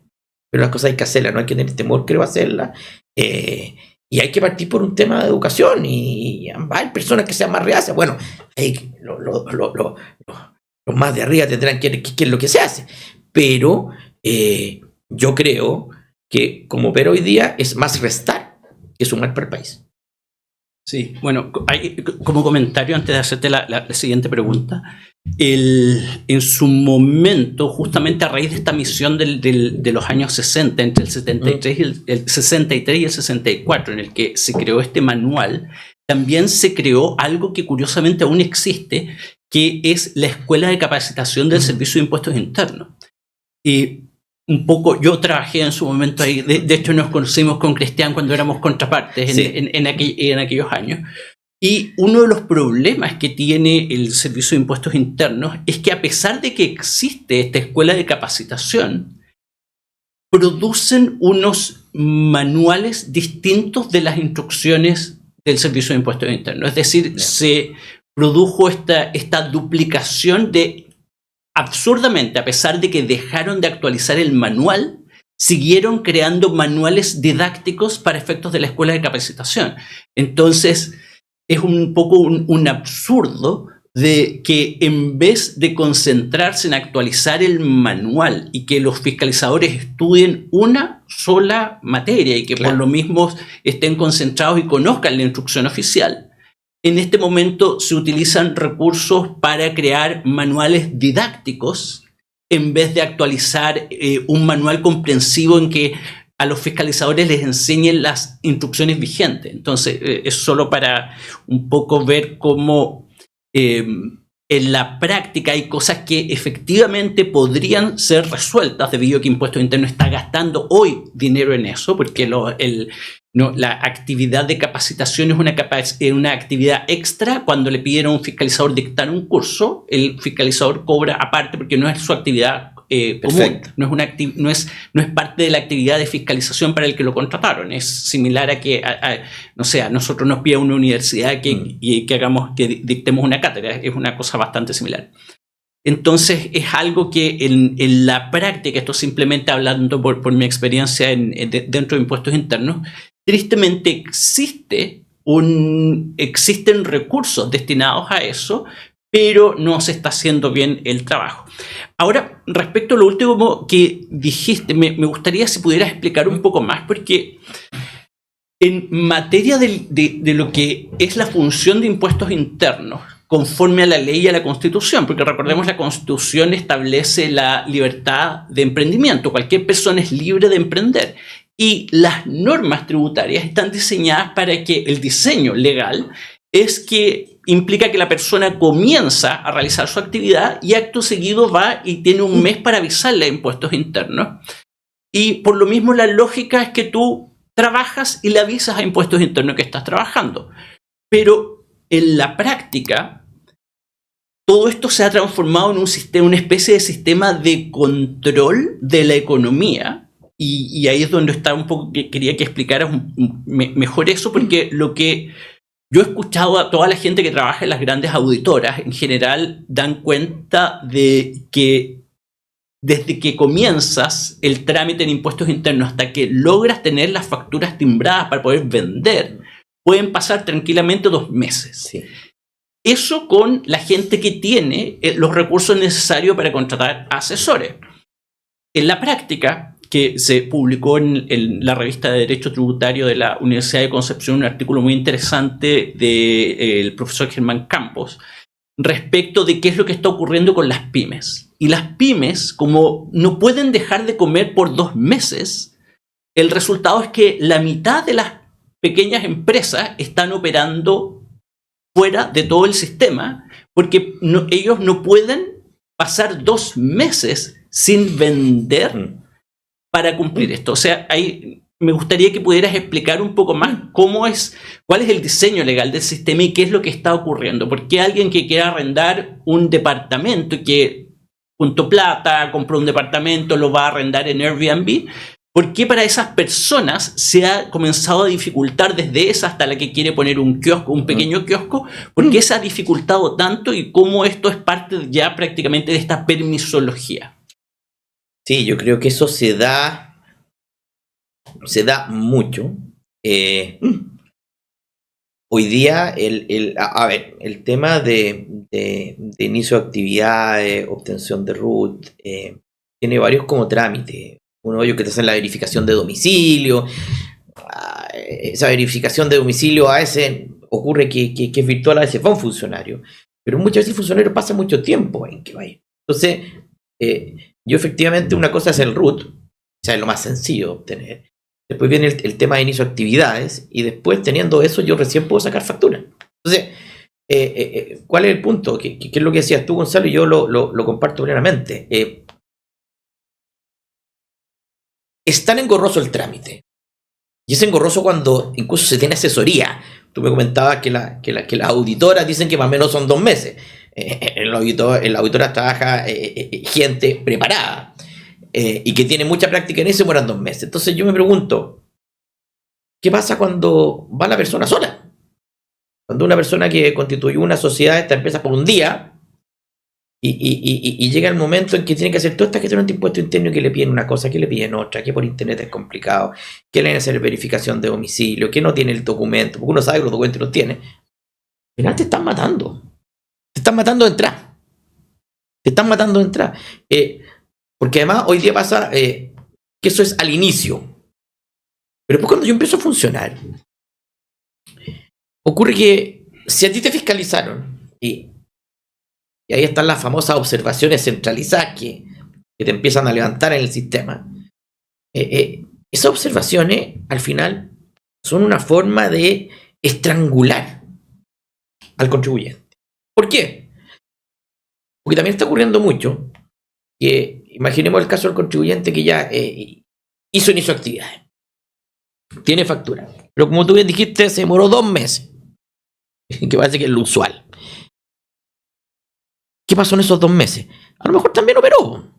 Pero las cosas hay que hacerlas, no hay que tener temor, creo, hacerlas. Y hay que partir por un tema de educación. Y hay personas que sean más reacias. Bueno, los más de arriba tendrán que es lo que se hace. Pero yo creo que, como ver hoy día, es más restar que sumar para el país. Sí, bueno, como comentario antes de hacerte la siguiente pregunta, en su momento, justamente a raíz de esta misión de los años 60, entre el 63 y el 64, en el que se creó este manual, también se creó algo que curiosamente aún existe, que es la Escuela de Capacitación del Servicio de Impuestos Internos. Y un poco, yo trabajé en su momento ahí, de hecho nos conocimos con Cristian cuando éramos contrapartes en aquellos años. Y uno de los problemas que tiene el Servicio de Impuestos Internos es que a pesar de que existe esta escuela de capacitación, producen unos manuales distintos de las instrucciones del Servicio de Impuestos Internos. Es decir, se produjo esta duplicación de, absurdamente, a pesar de que dejaron de actualizar el manual, siguieron creando manuales didácticos para efectos de la escuela de capacitación. Entonces, es un poco un absurdo de que en vez de concentrarse en actualizar el manual y que los fiscalizadores estudien una sola materia y que por lo mismo estén concentrados y conozcan la instrucción oficial, en este momento se utilizan recursos para crear manuales didácticos en vez de actualizar un manual comprensivo en que a los fiscalizadores les enseñen las instrucciones vigentes. Entonces, es solo para un poco ver cómo en la práctica hay cosas que efectivamente podrían ser resueltas debido a que Impuestos Internos está gastando hoy dinero en eso, porque la actividad de capacitación es una actividad extra. Cuando le pidieron a un fiscalizador dictar un curso, el fiscalizador cobra aparte porque no es su actividad común, no es parte de la actividad de fiscalización para el que lo contrataron. Es similar a que, no sé, a nosotros nos pide una universidad que dictemos una cátedra. Es una cosa bastante similar. Entonces, es algo que en la práctica, esto simplemente hablando por mi experiencia dentro de Impuestos Internos, tristemente existen recursos destinados a eso, pero no se está haciendo bien el trabajo. Ahora, respecto a lo último que dijiste, me gustaría si pudieras explicar un poco más, porque en materia de lo que es la función de Impuestos Internos, conforme a la ley y a la Constitución, porque recordemos, la Constitución establece la libertad de emprendimiento. Cualquier persona es libre de emprender. Y las normas tributarias están diseñadas para que el diseño legal es que implica que la persona comienza a realizar su actividad y acto seguido va y tiene un mes para avisarle a Impuestos Internos. Y por lo mismo la lógica es que tú trabajas y le avisas a Impuestos Internos que estás trabajando. Pero en la práctica, todo esto se ha transformado en una especie de sistema de control de la economía. Y ahí es donde está un poco, quería que explicaras mejor eso, porque lo que yo he escuchado a toda la gente que trabaja en las grandes auditoras, en general dan cuenta de que desde que comienzas el trámite en Impuestos Internos hasta que logras tener las facturas timbradas para poder vender, pueden pasar tranquilamente 2 meses. Sí. Eso con la gente que tiene los recursos necesarios para contratar asesores. En la práctica, que se publicó en la revista de Derecho Tributario de la Universidad de Concepción, un artículo muy interesante del profesor Germán Campos, respecto de qué es lo que está ocurriendo con las pymes. Y las pymes, como no pueden dejar de comer por 2 meses, el resultado es que la mitad de las pequeñas empresas están operando fuera de todo el sistema, porque ellos no pueden pasar 2 meses sin vender para cumplir esto. O sea, ahí me gustaría que pudieras explicar un poco más cuál es el diseño legal del sistema y qué es lo que está ocurriendo. ¿Por qué alguien que quiera arrendar un departamento y que juntó plata, compró un departamento, lo va a arrendar en Airbnb? ¿Por qué para esas personas se ha comenzado a dificultar desde esa hasta la que quiere poner un kiosco, un pequeño kiosco? ¿Por qué se ha dificultado tanto y cómo esto es parte ya prácticamente de esta permisología? Sí, yo creo que eso se da mucho. Hoy día, el tema de inicio de actividades, obtención de RUT, tiene varios como trámites. Uno de ellos que te hacen la verificación de domicilio. Esa verificación de domicilio a veces ocurre que es virtual, a veces va un funcionario. Pero muchas veces el funcionario pasa mucho tiempo en que vaya. Entonces, yo efectivamente, una cosa es el RUT, o sea, es lo más sencillo de obtener. Después viene el tema de inicio de actividades y después, teniendo eso, yo recién puedo sacar factura. Entonces, ¿cuál es el punto? ¿Qué es lo que decías tú, Gonzalo? Y yo lo comparto plenamente. Es tan engorroso el trámite. Y es engorroso cuando incluso se tiene asesoría. Tú me comentabas que las auditoras dicen que más o menos son 2 meses. En la auditora trabaja gente preparada y que tiene mucha práctica en eso, mueran 2 meses. Entonces yo me pregunto, ¿qué pasa cuando va la persona sola? Cuando una persona que constituyó una sociedad, esta empresa por un día, y llega el momento en que tiene que hacer todas estas gestiones de impuesto interno, que le piden una cosa, que le piden otra, que por internet es complicado, que le van a hacer verificación de domicilio, que no tiene el documento, porque uno sabe que los documentos los tiene. Al final te están matando. Te están matando de entrada. Te están matando de entrada. Porque además hoy día pasa que eso es al inicio. Pero después cuando yo empiezo a funcionar, ocurre que si a ti te fiscalizaron y ahí están las famosas observaciones centralizadas que te empiezan a levantar en el sistema, esas observaciones al final son una forma de estrangular al contribuyente. ¿Por qué? Porque también está ocurriendo mucho que, imaginemos el caso del contribuyente que ya inició actividades, tiene factura, pero como tú bien dijiste, se demoró 2 meses, que parece que es lo usual. ¿Qué pasó en esos 2 meses? A lo mejor también operó,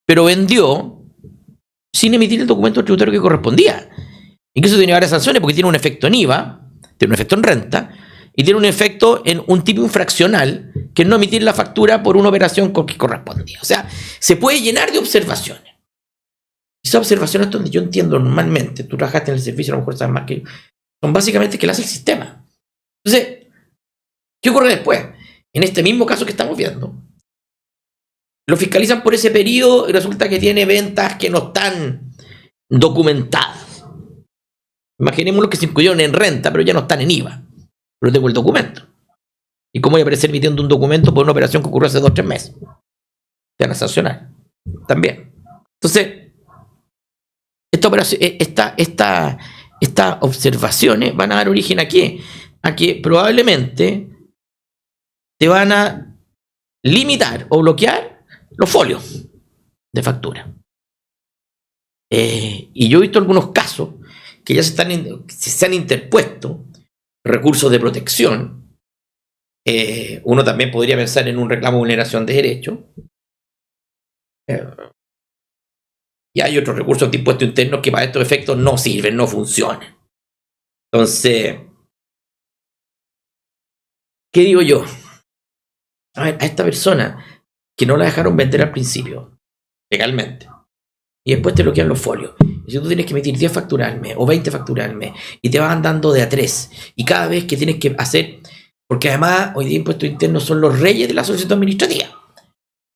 pero vendió sin emitir el documento tributario que correspondía. Y que eso tiene varias sanciones porque tiene un efecto en IVA, tiene un efecto en renta y tiene un efecto en un tipo infraccional que es no emitir la factura por una operación que correspondía. O sea, se puede llenar de observaciones. Esas observaciones donde yo entiendo normalmente, tú trabajaste en el servicio, a lo mejor sabes más que yo, son básicamente que las hace el sistema. Entonces, ¿qué ocurre después? En este mismo caso que estamos viendo, lo fiscalizan por ese periodo y resulta que tiene ventas que no están documentadas. Imaginemos lo que se incluyeron en renta, pero ya no están en IVA. Pero tengo el documento. ¿Y cómo voy a aparecer emitiendo un documento por una operación que ocurrió hace 2 o 3 meses? Te van a sancionar. También. Entonces, estas observaciones van a dar origen ¿a qué? A que probablemente te van a limitar o bloquear los folios de factura. Y yo he visto algunos casos que ya se han interpuesto recursos de protección. Uno también podría pensar en un reclamo de vulneración de derechos. Y hay otros recursos de impuesto interno que para estos efectos no sirven, no funcionan. Entonces, ¿qué digo yo? A esta persona que no la dejaron vender al principio, legalmente, y después te bloquean los folios. Y si tú tienes que emitir 10 facturas al mes o 20 facturas al mes y te van dando de a 3, y cada vez que tienes que hacer, porque además hoy día impuestos internos son los reyes de la solicitud administrativa.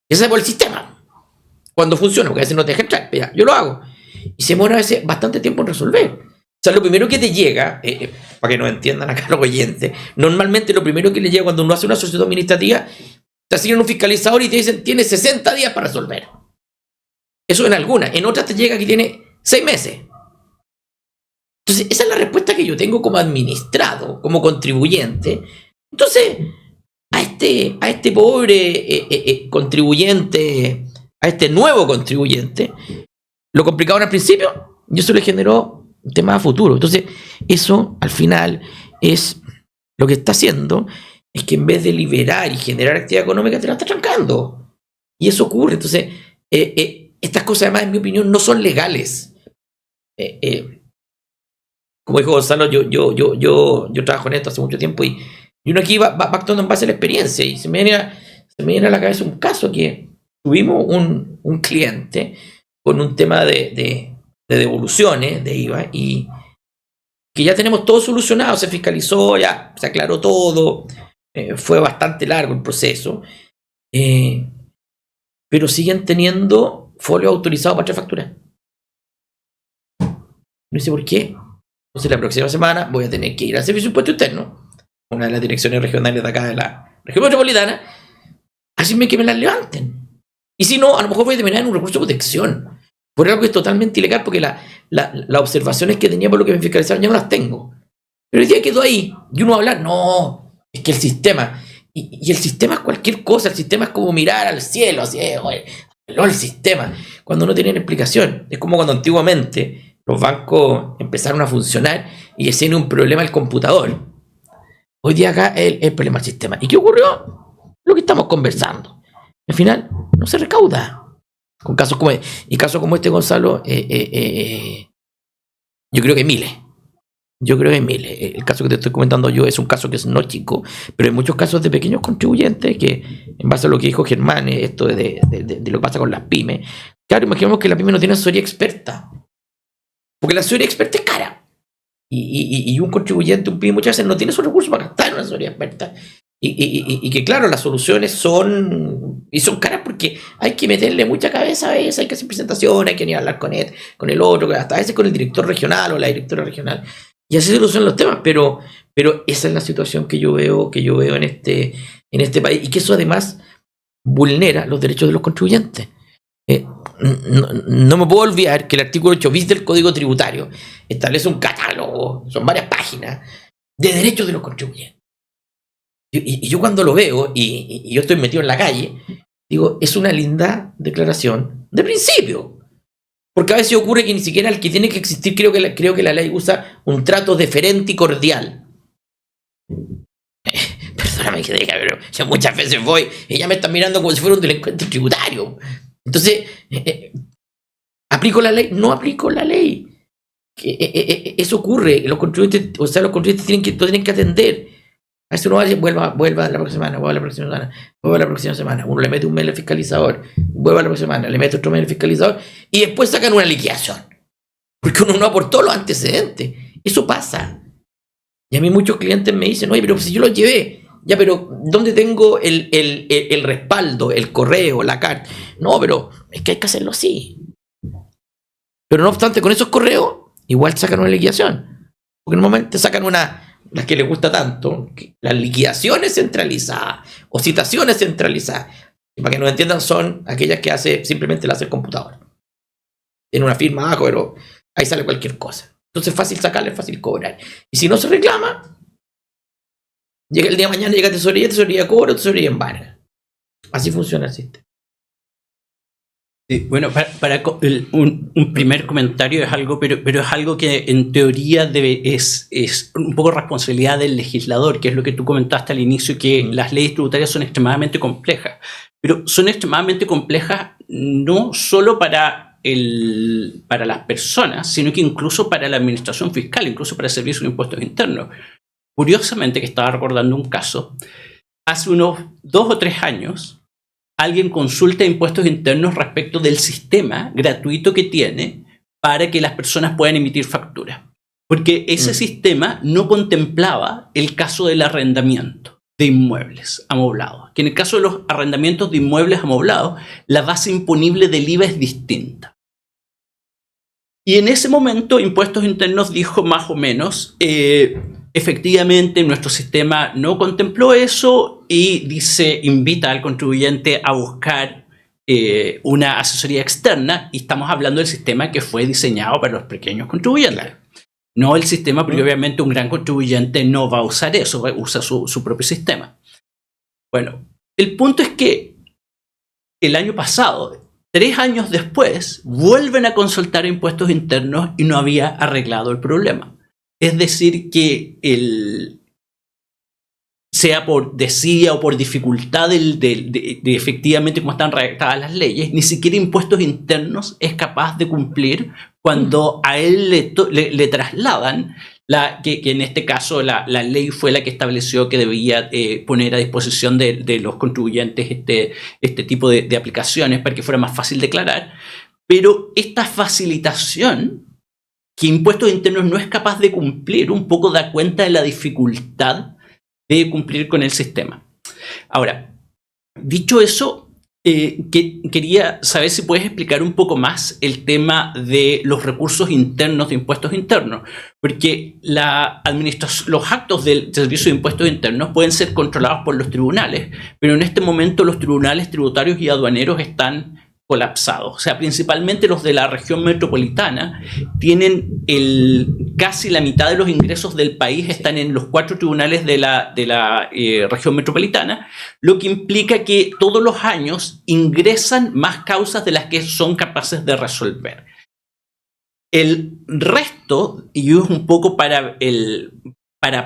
Ese es por el sistema. Cuando funciona, porque a veces no te deja entrar, pero ya, yo lo hago. Y se demora a veces bastante tiempo en resolver. O sea, lo primero que te llega, para que nos entiendan acá los oyentes, normalmente lo primero que le llega cuando uno hace una solicitud administrativa, te asignan un fiscalizador y te dicen, tienes 60 días para resolver. Eso en algunas. En otras te llega que tiene 6 meses. Entonces, esa es la respuesta que yo tengo como administrado, como contribuyente. Entonces, a este pobre contribuyente, a este nuevo contribuyente, lo complicaban al principio y eso le generó un tema a futuro. Entonces, eso al final es lo que está haciendo, es que en vez de liberar y generar actividad económica, te la está trancando. Y eso ocurre. Entonces, estas cosas además, en mi opinión, no son legales. Como dijo Gonzalo, yo trabajo en esto hace mucho tiempo y uno aquí va actuando en base a la experiencia. Y se me viene a la cabeza un caso que tuvimos un cliente con un tema de devoluciones de IVA y que ya tenemos todo solucionado, se fiscalizó, ya se aclaró todo, fue bastante largo el proceso, pero siguen teniendo folio autorizado para 3 facturas. No sé por qué. Entonces la próxima semana voy a tener que ir al Servicio de Impuesto Interno, una de las direcciones regionales de acá de la región metropolitana, así que me las levanten. Y si no, a lo mejor voy a terminar en un recurso de protección por algo que es totalmente ilegal, porque las observaciones que tenía por lo que me fiscalizaron ya no las tengo. Pero el día quedó ahí y uno va a hablar, no, Es que el sistema, y el sistema es cualquier cosa, el sistema es como mirar al cielo, así es, oye, no el sistema, cuando no tienen explicación. Es como cuando antiguamente los bancos empezaron a funcionar y decían un problema al computador. Hoy día acá es el problema del sistema. ¿Y qué ocurrió? Lo que estamos conversando. Al final no se recauda. Con casos como este, Gonzalo, yo creo que hay miles. El caso que te estoy comentando yo es un caso que es no chico, pero hay muchos casos de pequeños contribuyentes que, en base a lo que dijo Germán, esto de lo que pasa con las pymes. Claro, imaginemos que la pyme no tiene asesoría experta, porque la asesoría experta es cara. Y un contribuyente, un pyme, muchas veces no tiene esos recursos para gastar en una asesoría experta. Y que claro, las soluciones son caras porque hay que meterle mucha cabeza a veces, hay que hacer presentaciones, hay que ir a hablar con el otro, hasta a veces con el director regional o la directora regional, y así se solucionan los temas, pero esa es la situación que yo veo en este país, y que eso además vulnera los derechos de los contribuyentes. No me puedo olvidar que el artículo 8 bis del Código Tributario establece un catálogo, son varias páginas, de derechos de los contribuyentes. Y yo cuando lo veo, y yo estoy metido en la calle, digo, es una linda declaración de principio. Porque a veces ocurre que ni siquiera el que tiene que existir, creo que la ley usa un trato deferente y cordial. Perdóname que diga, pero yo muchas veces voy y ya me están mirando como si fuera un delincuente tributario. Entonces, ¿aplico la ley? No aplico la ley. Eso ocurre, los contribuyentes tienen que atender. A eso uno va a decir, vuelva la próxima semana, vuelva la próxima semana. Uno le mete un mail al fiscalizador, vuelva la próxima semana, le mete otro mail al fiscalizador y después sacan una liquidación. Porque uno no aportó los antecedentes. Eso pasa. Y a mí muchos clientes me dicen, oye, pero si yo los llevé, ya, pero ¿dónde tengo el respaldo, el correo, la carta? No, pero es que hay que hacerlo así. Pero no obstante, con esos correos, igual sacan una liquidación. Porque normalmente sacan las que les gusta tanto, las liquidaciones centralizadas o citaciones centralizadas. Y para que nos entiendan, son aquellas que simplemente las hace el computador. Tiene una firma abajo, pero ahí sale cualquier cosa. Entonces es fácil sacarle, es fácil cobrar. Y si no se reclama, llega el día de mañana, llega tesorería cobra, tesorería embarga. Así funciona el sistema. Sí, bueno, un primer comentario es algo, pero es algo que en teoría es un poco responsabilidad del legislador, que es lo que tú comentaste al inicio, que las leyes tributarias son extremadamente complejas, pero son extremadamente complejas no solo para las personas, sino que incluso para la administración fiscal, incluso para el Servicio de Impuestos Internos. Curiosamente, que estaba recordando un caso, hace unos 2 o 3 años, alguien consulta impuestos internos respecto del sistema gratuito que tiene para que las personas puedan emitir facturas. Porque ese sistema no contemplaba el caso del arrendamiento de inmuebles amoblados. Que en el caso de los arrendamientos de inmuebles amoblados, la base imponible del IVA es distinta. Y en ese momento, Impuestos Internos dijo más o menos, efectivamente nuestro sistema no contempló eso y invita al contribuyente a buscar una asesoría externa, y estamos hablando del sistema que fue diseñado para los pequeños contribuyentes. No el sistema, porque obviamente un gran contribuyente no va a usar eso, usa su propio sistema. Bueno, el punto es que el año pasado, 3 años después, vuelven a consultar Impuestos Internos y no había arreglado el problema. Es decir, que sea por desidia o por dificultad de efectivamente cómo están redactadas las leyes, ni siquiera Impuestos Internos es capaz de cumplir cuando a él le trasladan que en este caso la ley fue la que estableció que debía poner a disposición de los contribuyentes este tipo de aplicaciones para que fuera más fácil declarar. Pero esta facilitación que Impuestos Internos no es capaz de cumplir, un poco da cuenta de la dificultad de cumplir con el sistema. Ahora, dicho eso, quería saber si puedes explicar un poco más el tema de los recursos internos de Impuestos Internos, porque los actos del Servicio de Impuestos Internos pueden ser controlados por los tribunales, pero en este momento los tribunales tributarios y aduaneros están colapsados. O sea, principalmente los de la región metropolitana tienen casi la mitad de los ingresos del país están en los 4 tribunales de la región metropolitana, lo que implica que todos los años ingresan más causas de las que son capaces de resolver. El resto, y es un poco para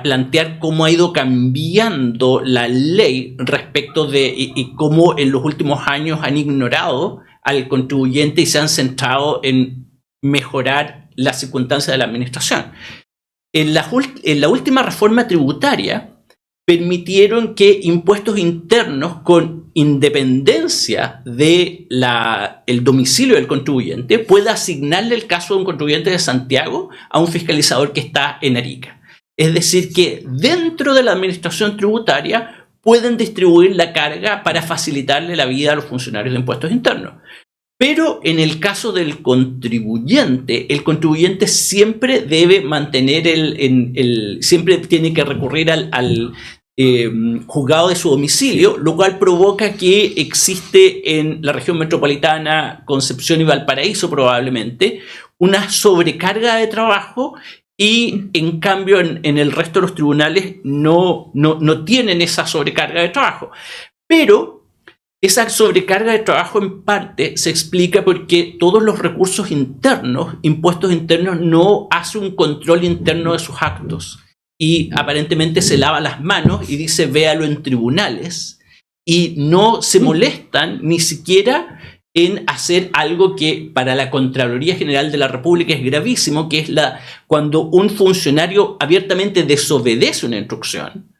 plantear cómo ha ido cambiando la ley respecto de y cómo en los últimos años han ignorado al contribuyente y se han centrado en mejorar las circunstancias de la administración. En la última reforma tributaria permitieron que impuestos internos con independencia del domicilio del contribuyente pueda asignarle el caso de un contribuyente de Santiago a un fiscalizador que está en Arica. Es decir, que dentro de la administración tributaria pueden distribuir la carga para facilitarle la vida a los funcionarios de impuestos internos. Pero en el caso del contribuyente, el contribuyente siempre debe mantener siempre tiene que recurrir al juzgado de su domicilio, lo cual provoca que existe en la región metropolitana, Concepción y Valparaíso probablemente, una sobrecarga de trabajo. Y en cambio en el resto de los tribunales no tienen esa sobrecarga de trabajo. Pero esa sobrecarga de trabajo en parte se explica porque todos los recursos internos, impuestos internos, no hacen un control interno de sus actos. Y aparentemente se lava las manos y dice véalo en tribunales. Y no se molestan ni siquiera en hacer algo que para la Contraloría General de la República es gravísimo, que es cuando un funcionario abiertamente desobedece una instrucción,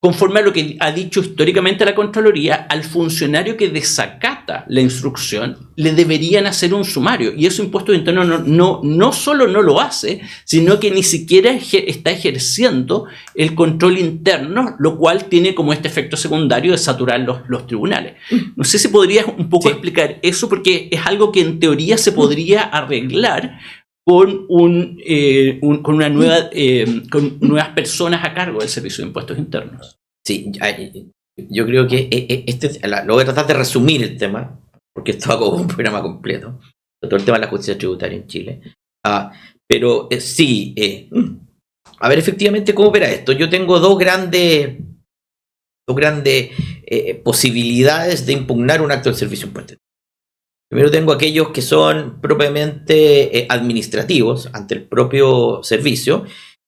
conforme a lo que ha dicho históricamente la Contraloría, al funcionario que desacata la instrucción le deberían hacer un sumario. Y eso Impuestos Internos no solo no lo hace, sino que ni siquiera está ejerciendo el control interno, lo cual tiene como este efecto secundario de saturar los tribunales. No sé si podrías un poco explicar eso, porque es algo que en teoría se podría arreglar con una nueva, con nuevas personas a cargo del Servicio de Impuestos Internos. Sí, yo creo que lo voy a tratar de resumir el tema, porque esto hago un programa completo, todo el tema de la justicia tributaria en Chile. Pero sí, a ver efectivamente cómo opera esto. Yo tengo dos grandes posibilidades de impugnar un acto del Servicio de Impuestos. Primero tengo aquellos que son propiamente administrativos ante el propio servicio,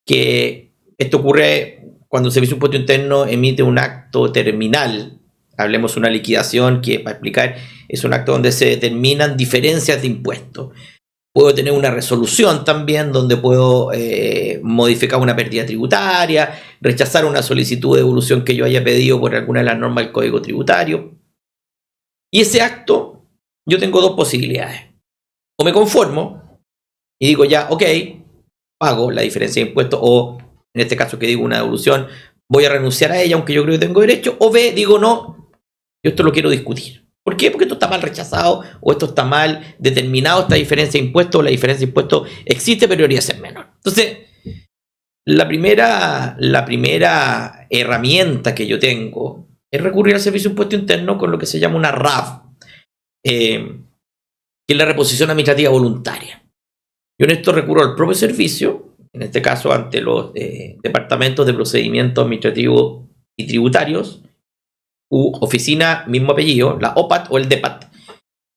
que esto ocurre cuando el Servicio de Impuesto Interno emite un acto terminal. Hablemos de una liquidación que, para explicar, es un acto donde se determinan diferencias de impuestos. Puedo tener una resolución también donde puedo modificar una pérdida tributaria, rechazar una solicitud de devolución que yo haya pedido por alguna de las normas del Código Tributario. Y ese acto, yo tengo dos posibilidades. O me conformo y digo ya, ok, pago la diferencia de impuestos, o en este caso que digo una devolución, voy a renunciar a ella aunque yo creo que tengo derecho, o B, digo no, yo esto lo quiero discutir. ¿Por qué? Porque esto está mal rechazado o esto está mal determinado, esta diferencia de impuestos, o la diferencia de impuestos existe pero debería ser menor. Entonces, la primera herramienta que yo tengo es recurrir al Servicio de Impuesto Interno con lo que se llama una RAV, que es la reposición administrativa voluntaria. Yo en esto recurro al propio servicio, en este caso ante los departamentos de procedimientos administrativos y tributarios, u oficina, mismo apellido, la OPAT o el DEPAT.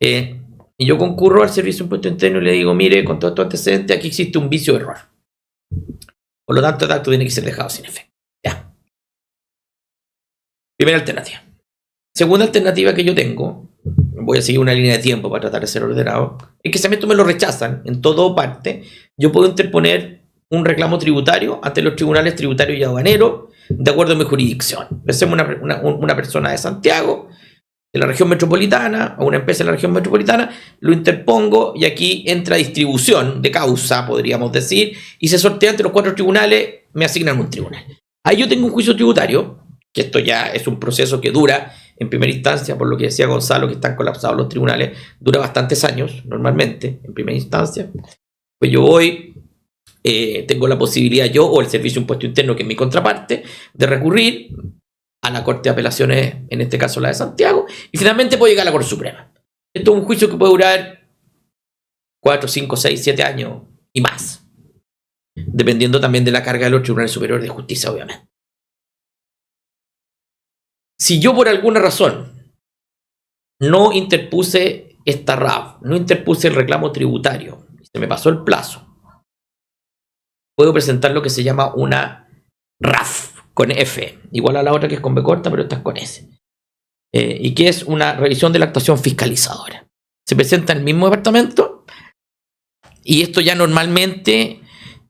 Y yo concurro al Servicio de Impuesto Interno y le digo, mire, con todo estos antecedentes, aquí existe un vicio de error. Por lo tanto, el acto tiene que ser dejado sin efecto. Ya. Primera alternativa. Segunda alternativa que yo tengo, voy a seguir una línea de tiempo para tratar de ser ordenado, es que si a mí esto me lo rechazan en toda parte, yo puedo interponer un reclamo tributario ante los tribunales tributarios y aduaneros de acuerdo a mi jurisdicción. Pensemos una persona de Santiago, de la región metropolitana, o una empresa de la región metropolitana, lo interpongo y aquí entra distribución de causa, podríamos decir, y se sortea entre los 4 tribunales, me asignan un tribunal. Ahí yo tengo un juicio tributario, que esto ya es un proceso que dura, en primera instancia, por lo que decía Gonzalo, que están colapsados los tribunales, dura bastantes años, normalmente, en primera instancia. Pues yo voy, tengo la posibilidad yo, o el Servicio de Impuesto Interno, que es mi contraparte, de recurrir a la Corte de Apelaciones, en este caso la de Santiago, y finalmente puedo llegar a la Corte Suprema. Esto es un juicio que puede durar 4, 5, 6, 7 años y más, dependiendo también de la carga de los tribunales superiores de justicia, obviamente. Si yo por alguna razón no interpuse esta RAF, no interpuse el reclamo tributario, se me pasó el plazo, puedo presentar lo que se llama una RAF con F, igual a la otra que es con B corta, pero esta es con S. Y que es una revisión de la actuación fiscalizadora. Se presenta en el mismo departamento y esto ya normalmente,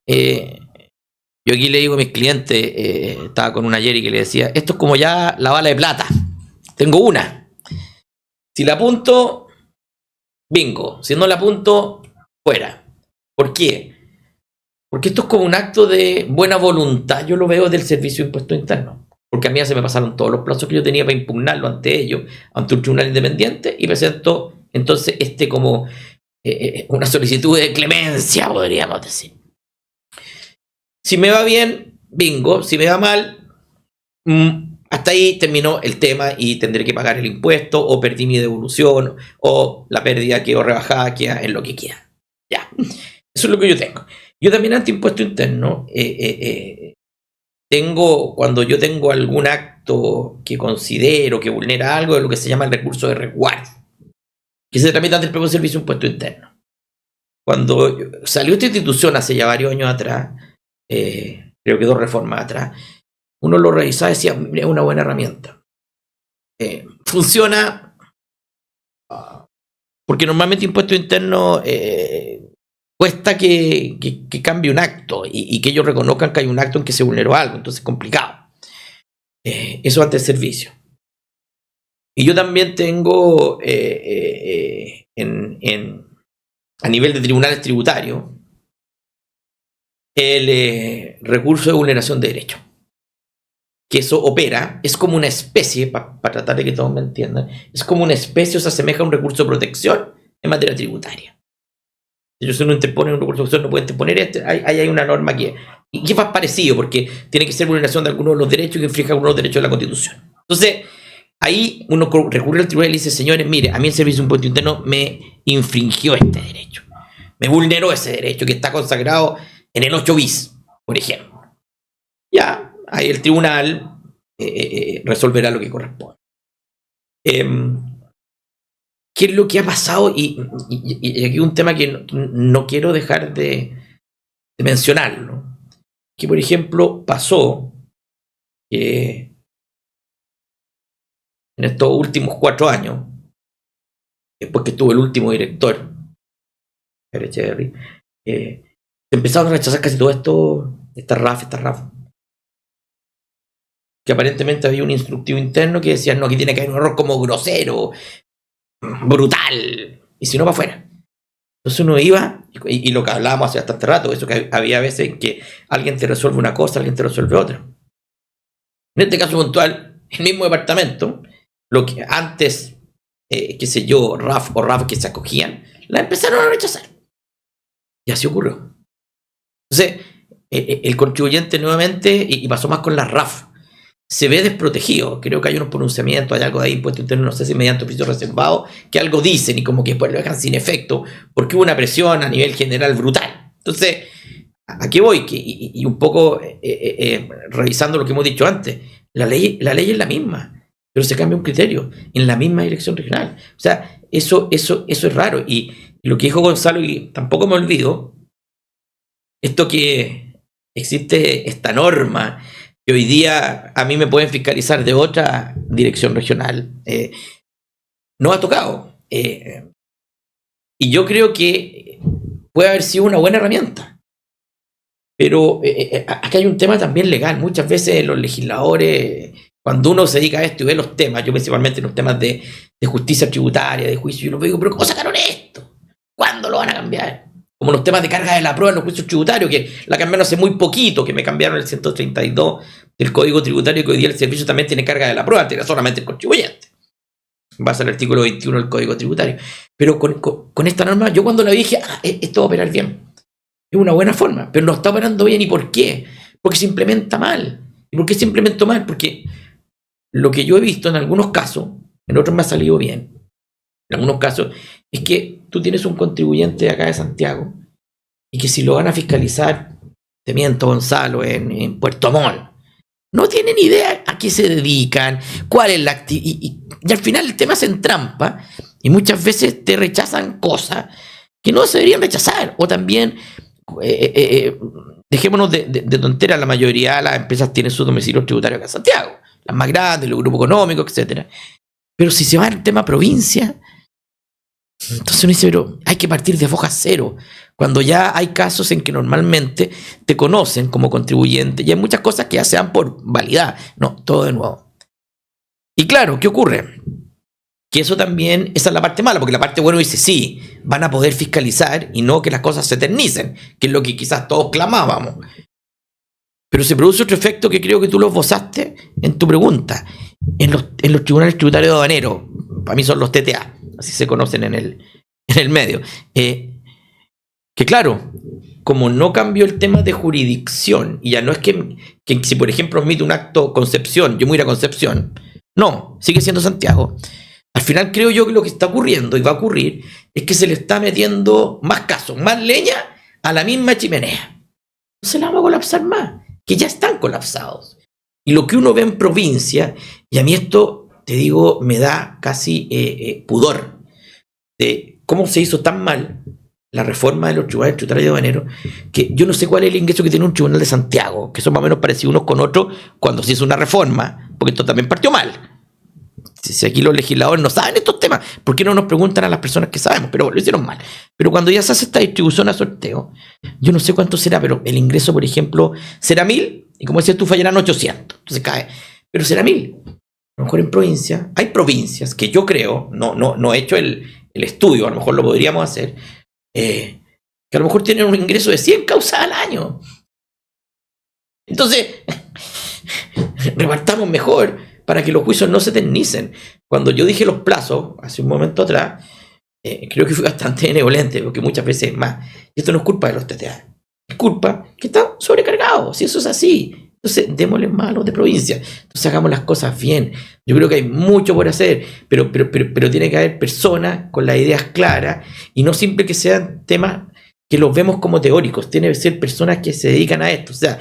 yo aquí le digo a mis clientes, estaba con una ayer y que le decía, esto es como ya la bala de plata, tengo una, si la apunto, bingo, si no la apunto, fuera. ¿Por qué? Porque esto es como un acto de buena voluntad, yo lo veo del Servicio de Impuestos Internos. Porque a mí ya se me pasaron todos los plazos que yo tenía para impugnarlo ante ellos, ante un tribunal independiente, y presento entonces como una solicitud de clemencia, podríamos decir. Si me va bien, bingo. Si me va mal, hasta ahí terminó el tema y tendré que pagar el impuesto, o perdí mi devolución, o la pérdida quedó rebajada, queda en lo que queda. Ya, eso es lo que yo tengo. Yo también ante impuesto interno, cuando yo tengo algún acto que considero que vulnera algo, de lo que se llama el recurso de resguardo, que se tramita ante el propio Servicio de Impuesto Interno. Cuando salió esta institución hace ya varios años atrás, creo que 2 reformas atrás, uno lo revisaba y decía, es una buena herramienta. Funciona porque normalmente impuesto interno cuesta que cambie un acto y que ellos reconozcan que hay un acto en que se vulneró algo, entonces es complicado. Eso ante el servicio. Y yo también tengo a nivel de tribunales tributarios el recurso de vulneración de derechos. Que eso opera, es como una especie, para tratar de que todos me entiendan, es como una especie, o se asemeja a un recurso de protección en materia tributaria. Si uno interpone un recurso de protección, no puede interponer ahí hay una norma que es más parecido, porque tiene que ser vulneración de algunos de los derechos que infrinja algunos de los derechos de la Constitución. Entonces, ahí uno recurre al tribunal y dice, señores, mire, a mí el Servicio de Impuesto Interno me infringió este derecho, me vulneró ese derecho que está consagrado en el 8 bis, por ejemplo. Ya, ahí el tribunal resolverá lo que corresponde. ¿Qué es lo que ha pasado? Y aquí un tema que no quiero dejar de mencionarlo. Que, por ejemplo, pasó que en estos últimos 4 años, después que estuvo el último director, Echeverry, se empezaron a rechazar casi todo esto, esta RAF. Que aparentemente había un instructivo interno que decía, no, aquí tiene que haber un error como grosero, brutal, y si no, para afuera. Entonces uno iba, y lo que hablábamos hace bastante rato, eso que había veces en que alguien te resuelve una cosa, alguien te resuelve otra. En este caso puntual, el mismo departamento, lo que antes, qué sé yo, RAF o RAF que se acogían, la empezaron a rechazar. Y así ocurrió. Entonces, el contribuyente nuevamente, y pasó más con la RAF, se ve desprotegido. Creo que hay unos pronunciamientos, hay algo de ahí, impuesto interno, no sé si mediante oficio reservado, que algo dicen y como que después lo dejan sin efecto, porque hubo una presión a nivel general brutal. Entonces, ¿a qué voy? Y un poco revisando lo que hemos dicho antes, la ley es la misma, pero se cambia un criterio en la misma dirección regional. O sea, eso es raro. Y lo que dijo Gonzalo, y tampoco me olvido, esto que existe esta norma, que hoy día a mí me pueden fiscalizar de otra dirección regional, no ha tocado. Y yo creo que puede haber sido una buena herramienta. Pero acá hay un tema también legal. Muchas veces los legisladores, cuando uno se dedica a esto y ve los temas, yo principalmente en los temas de justicia tributaria, de juicio, yo lo digo, pero ¿cómo sacaron esto? ¿Cuándo lo van a cambiar? Como los temas de carga de la prueba en los juicios tributarios, que la cambiaron hace muy poquito, que me cambiaron el 132 del Código Tributario, que hoy día el servicio también tiene carga de la prueba, era solamente el contribuyente, en base al artículo 21 del Código Tributario. Pero con esta norma, yo cuando la vi dije, esto va a operar bien. Es una buena forma, pero no está operando bien. ¿Y por qué? Porque se implementa mal. ¿Y por qué se implementó mal? Porque lo que yo he visto en algunos casos, en otros me ha salido bien, en algunos casos, es que tú tienes un contribuyente de acá de Santiago y que si lo van a fiscalizar, te miento, Gonzalo, en Puerto Montt, no tienen idea a qué se dedican, cuál es la actividad, y al final el tema se entrampa y muchas veces te rechazan cosas que no se deberían rechazar. O también, dejémonos de tonteras, la mayoría de las empresas tienen su domicilio tributario acá en Santiago, las más grandes, los grupos económicos, etcétera. Pero si se va al tema provincia, entonces uno dice, pero hay que partir de foja cero, cuando ya hay casos en que normalmente te conocen como contribuyente y hay muchas cosas que ya se dan por validad. No, todo de nuevo. Y claro, ¿qué ocurre? Que eso también, esa es la parte mala, porque la parte buena dice, sí, van a poder fiscalizar y no que las cosas se eternicen, que es lo que quizás todos clamábamos. Pero se produce otro efecto que creo que tú lo esbozaste en tu pregunta. En los tribunales tributarios aduaneros, para mí son los TTA, así se conocen en el medio. Que claro, como no cambió el tema de jurisdicción, y ya no es que si por ejemplo emite un acto Concepción, yo me voy a ir a Concepción, no, sigue siendo Santiago. Al final creo yo que lo que está ocurriendo y va a ocurrir es que se le está metiendo más casos, más leña a la misma chimenea. No se la vamos a colapsar más, que ya están colapsados. Y lo que uno ve en provincia, y a mí esto, te digo, me da casi pudor de cómo se hizo tan mal la reforma de los tribunales tributarios aduaneros, que yo no sé cuál es el ingreso que tiene un tribunal de Santiago, que son más o menos parecidos unos con otros cuando se hizo una reforma, porque esto también partió mal. Si aquí los legisladores no saben estos temas, ¿por qué no nos preguntan a las personas que sabemos? Pero lo hicieron mal. Pero cuando ya se hace esta distribución a sorteo, yo no sé cuánto será, pero el ingreso, por ejemplo, será 1.000, y como decías tú, fallarán 800. Entonces cae. Pero será 1.000. A lo mejor en provincia, hay provincias que yo creo, no he hecho el estudio, a lo mejor lo podríamos hacer, que a lo mejor tienen un ingreso de 100 causas al año. Entonces, repartamos mejor para que los juicios no se eternicen. Cuando yo dije los plazos, hace un momento atrás, creo que fui bastante benevolente, porque muchas veces más, y esto no es culpa de los TTA, es culpa que están sobrecargados, si eso es así. Entonces, démosle más a los de provincia. Entonces, hagamos las cosas bien. Yo creo que hay mucho por hacer, pero tiene que haber personas con las ideas claras y no siempre que sean temas que los vemos como teóricos. Tiene que ser personas que se dedican a esto. O sea,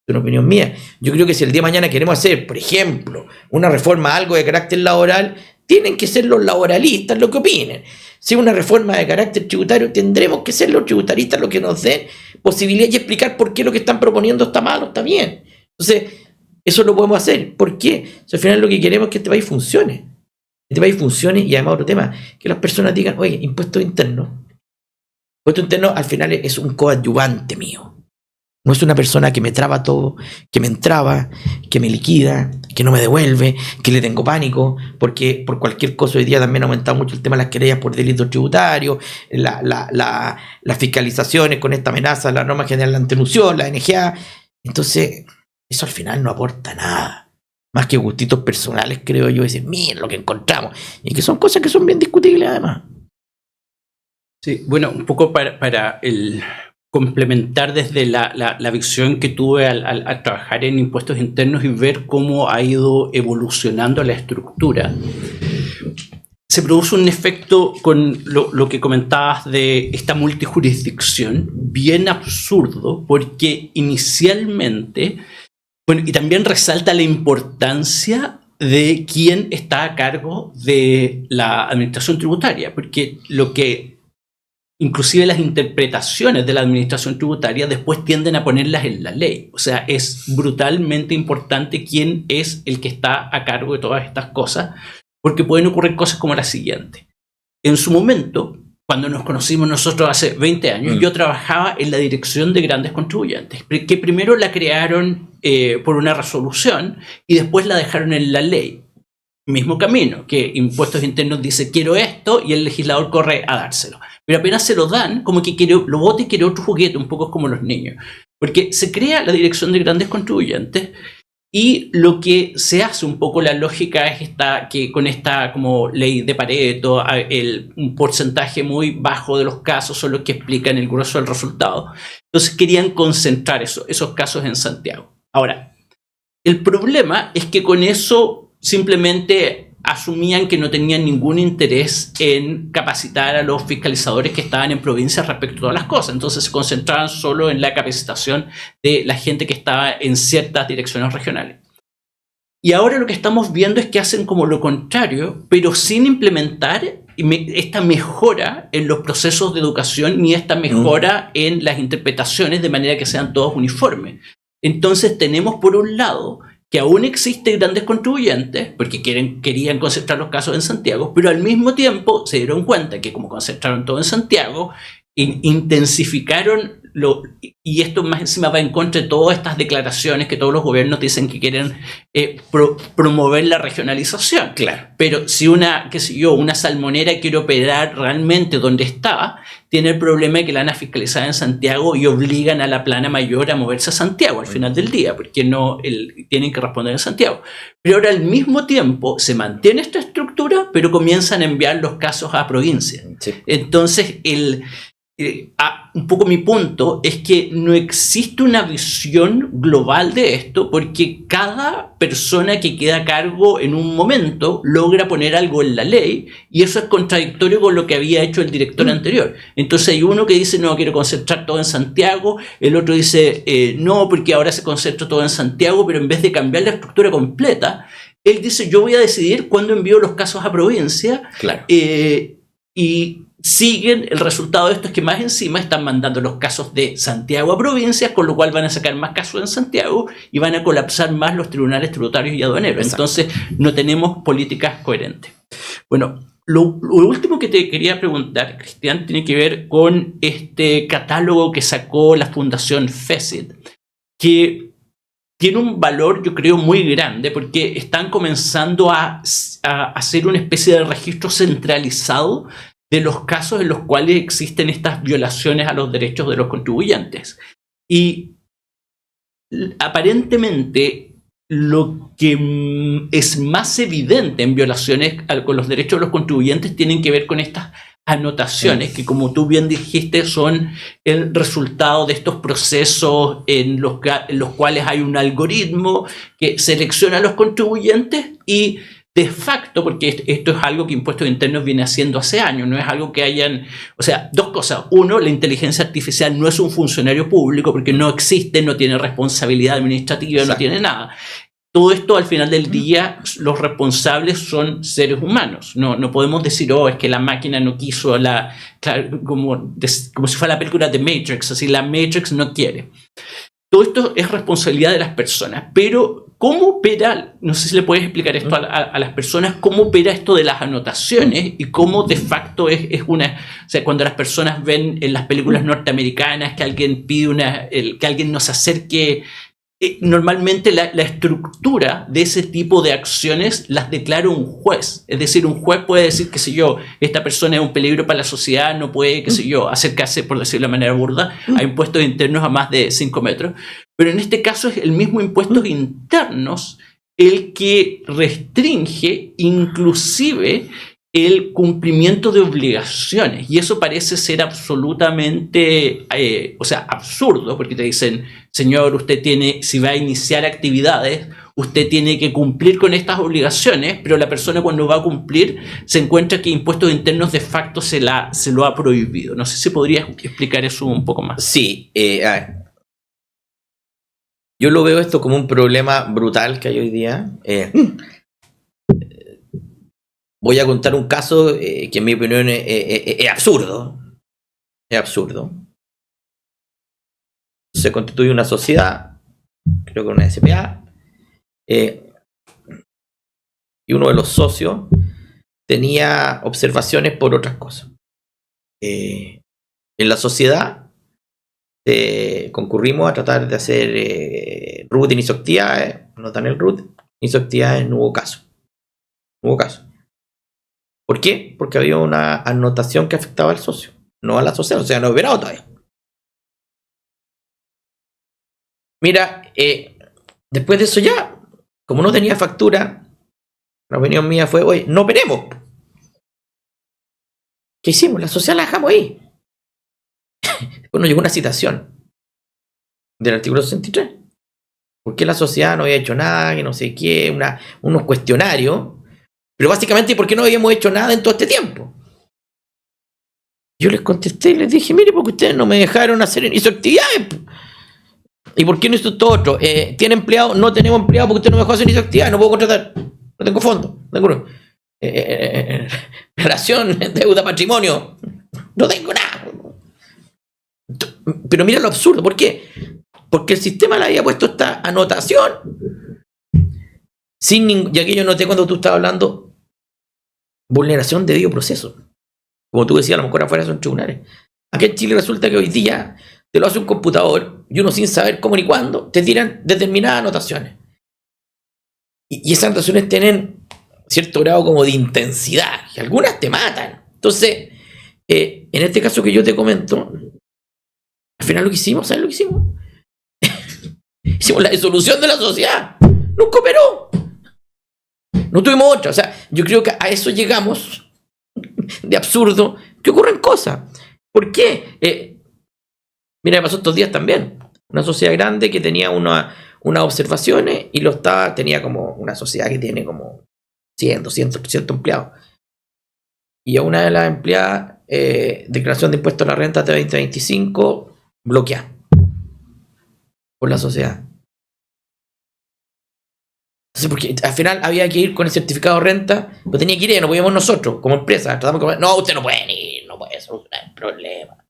una opinión mía, yo creo que si el día de mañana queremos hacer, por ejemplo, una reforma, algo de carácter laboral, tienen que ser los laboralistas los que opinen. Si una reforma de carácter tributario, tendremos que ser los tributaristas los que nos den posibilidad y explicar por qué lo que están proponiendo está mal o está bien. Entonces, eso lo podemos hacer. ¿Por qué? O sea, al final lo que queremos es que este país funcione. Este país funcione y además otro tema, que las personas digan, oye, impuesto interno. Impuesto interno al final es un coadyuvante mío. No es una persona que me traba todo, que me entraba, que me liquida, que no me devuelve, que le tengo pánico, porque por cualquier cosa hoy día también ha aumentado mucho el tema de las querellas por delitos tributarios, las fiscalizaciones con esta amenaza, la norma general de antenución, la NGA. Entonces, eso al final no aporta nada. Más que gustitos personales, creo yo, decir, miren lo que encontramos. Y que son cosas que son bien discutibles además. Sí, bueno, un poco para el complementar desde la visión que tuve al trabajar en impuestos internos y ver cómo ha ido evolucionando la estructura. Se produce un efecto con lo que comentabas de esta multijurisdicción bien absurdo, porque inicialmente, bueno, y también resalta la importancia de quién está a cargo de la administración tributaria, porque inclusive las interpretaciones de la administración tributaria después tienden a ponerlas en la ley. O sea, es brutalmente importante quién es el que está a cargo de todas estas cosas, porque pueden ocurrir cosas como la siguiente. En su momento, cuando nos conocimos nosotros hace 20 años, yo trabajaba en la Dirección de Grandes Contribuyentes, que primero la crearon por una resolución y después la dejaron en la ley. Mismo camino, que Impuestos Internos dice quiero esto y el legislador corre a dárselo. Pero apenas se lo dan, como que lo bota y quiere otro juguete, un poco como los niños. Porque se crea la Dirección de Grandes Contribuyentes y lo que se hace un poco, la lógica es que con esta como ley de Pareto, un porcentaje muy bajo de los casos son los que explican el grueso del resultado. Entonces querían concentrar esos casos en Santiago. Ahora, el problema es que con eso simplemente asumían que no tenían ningún interés en capacitar a los fiscalizadores que estaban en provincias respecto a todas las cosas. Entonces se concentraban solo en la capacitación de la gente que estaba en ciertas direcciones regionales. Y ahora lo que estamos viendo es que hacen como lo contrario, pero sin implementar esta mejora en los procesos de educación ni esta mejora en las interpretaciones de manera que sean todos uniformes. Entonces tenemos por un lado que aún existen grandes contribuyentes porque querían concentrar los casos en Santiago, pero al mismo tiempo se dieron cuenta que como concentraron todo en Santiago, intensificaron y esto más encima va en contra de todas estas declaraciones que todos los gobiernos dicen que quieren promover la regionalización. Claro. Pero si una salmonera quiere operar realmente donde está, tiene el problema de que la van a fiscalizar en Santiago y obligan a la plana mayor a moverse a Santiago al final del día, porque tienen que responder en Santiago. Pero ahora al mismo tiempo se mantiene esta estructura, pero comienzan a enviar los casos a provincias. Sí. Entonces, un poco mi punto es que no existe una visión global de esto porque cada persona que queda a cargo en un momento logra poner algo en la ley y eso es contradictorio con lo que había hecho el director anterior. Entonces hay uno que dice no, quiero concentrar todo en Santiago, el otro dice no, porque ahora se concentra todo en Santiago, pero en vez de cambiar la estructura completa, él dice yo voy a decidir cuándo envío los casos a provincia. Claro. Y siguen, el resultado de esto es que más encima están mandando los casos de Santiago a provincias, con lo cual van a sacar más casos en Santiago y van a colapsar más los tribunales tributarios y aduaneros. Exacto. Entonces no tenemos políticas coherentes. Bueno, lo último que te quería preguntar, Cristian, tiene que ver con este catálogo que sacó la Fundación FECID, que tiene un valor, yo creo, muy grande porque están comenzando a hacer una especie de registro centralizado de los casos en los cuales existen estas violaciones a los derechos de los contribuyentes. Y aparentemente lo que es más evidente en violaciones con los derechos de los contribuyentes tienen que ver con estas anotaciones que, como tú bien dijiste, son el resultado de estos procesos en los cuales hay un algoritmo que selecciona a los contribuyentes y de facto, porque esto es algo que Impuestos Internos viene haciendo hace años, no es algo que hayan... O sea, dos cosas. Uno, la inteligencia artificial no es un funcionario público porque no existe, no tiene responsabilidad administrativa, exacto, no tiene nada. Todo esto, al final del día, los responsables son seres humanos. No podemos decir, es que la máquina no quiso como si fuera la película de Matrix, así la Matrix no quiere. Todo esto es responsabilidad de las personas, pero ¿cómo opera? No sé si le puedes explicar esto a las personas, ¿cómo opera esto de las anotaciones y cómo de facto es una... O sea, cuando las personas ven en las películas norteamericanas que alguien pide que alguien nos acerque... Normalmente la estructura de ese tipo de acciones las declara un juez. Es decir, un juez puede decir, qué sé yo, esta persona es un peligro para la sociedad, no puede, qué sé yo, acercarse, por decirlo de manera burda, a impuestos internos a más de 5 metros. Pero en este caso es el mismo impuestos internos el que restringe inclusive el cumplimiento de obligaciones. Y eso parece ser absolutamente, absurdo, porque te dicen, señor, usted si va a iniciar actividades, usted tiene que cumplir con estas obligaciones, pero la persona cuando va a cumplir se encuentra que Impuestos Internos de facto se lo ha prohibido. No sé si podrías explicar eso un poco más. Sí, yo lo veo esto como un problema brutal que hay hoy día. Voy a contar un caso que en mi opinión es absurdo. Es absurdo. Se constituye una sociedad, creo que una SPA, y uno de los socios tenía observaciones por otras cosas. En la sociedad concurrimos a tratar de hacer RUT en isoctiaes, no tan el RUT, isoctiaes no hubo caso. No hubo caso. ¿Por qué? Porque había una anotación que afectaba al socio, no a la sociedad, o sea, no he operado todavía. Mira, después de eso ya, como no tenía factura, la opinión mía fue, oye, no operemos. ¿Qué hicimos? La sociedad la dejamos ahí. Después nos llegó una citación del artículo 63. ¿Por qué la sociedad no había hecho nada? Que no sé qué, unos cuestionarios. Pero básicamente, ¿por qué no habíamos hecho nada en todo este tiempo? Yo les contesté y les dije, mire, porque ustedes no me dejaron hacer hizo actividades. ¿Y por qué no hizo esto otro? ¿Tiene empleado? No tenemos empleado porque usted no me dejó hacer hizo actividades, no puedo contratar. No tengo fondo, no tengo relación, deuda, patrimonio. No tengo nada. Pero mira lo absurdo, ¿por qué? Porque el sistema le había puesto esta anotación y aquí yo noté cuando tú estabas hablando vulneración de debido proceso. Como tú decías, a lo mejor afuera son tribunales. Aquí en Chile resulta que hoy día te lo hace un computador y uno sin saber cómo ni cuándo te tiran determinadas anotaciones. Y esas anotaciones tienen cierto grado como de intensidad y algunas te matan. Entonces, en este caso que yo te comento, al final lo que hicimos, ¿sabes lo que hicimos? Hicimos la disolución de la sociedad. Nunca operó. No tuvimos otra. O sea, yo creo que a eso llegamos de absurdo, que ocurren cosas. ¿Por qué? Mira, me pasó estos días también. Una sociedad grande que tenía unas observaciones y tenía como una sociedad que tiene como 100, 200, 300 empleados. Y a una de las empleadas, declaración de impuestos a la renta de 2025, bloqueada por la sociedad. Entonces, porque al final había que ir con el certificado de renta, pero tenía que ir, no podíamos nosotros, como empresa. No, usted no puede ir, no puede solucionar el problema.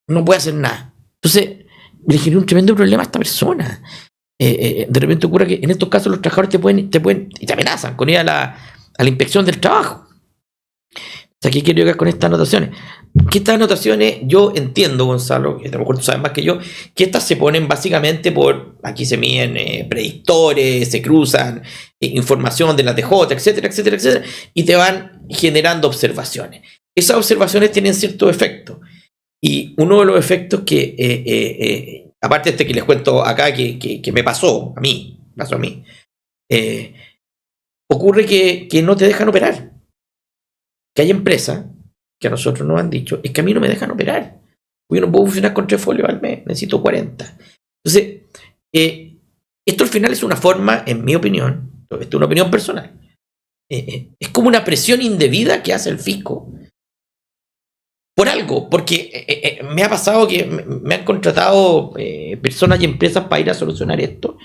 No puede hacer nada. Entonces, le generó un tremendo problema a esta persona. De repente ocurre que en estos casos los trabajadores te pueden y te amenazan con ir a la inspección del trabajo. O sea, ¿qué quiero llegar con estas anotaciones? Que estas anotaciones, yo entiendo, Gonzalo, que a lo mejor tú sabes más que yo, que estas se ponen básicamente aquí se miden predictores, se cruzan información de la TJ, etcétera, etcétera, etcétera, y te van generando observaciones. Esas observaciones tienen ciertos efectos. Y uno de los efectos que, aparte de este que les cuento acá, que me pasó a mí, ocurre que no te dejan operar. Que hay empresas que a nosotros nos han dicho, es que a mí no me dejan operar. Yo no puedo funcionar con 3 folios al mes, necesito 40. Entonces, esto al final es una forma, en mi opinión, esto es una opinión personal, es como una presión indebida que hace el fisco por algo, porque me ha pasado que me han contratado personas y empresas para ir a solucionar esto.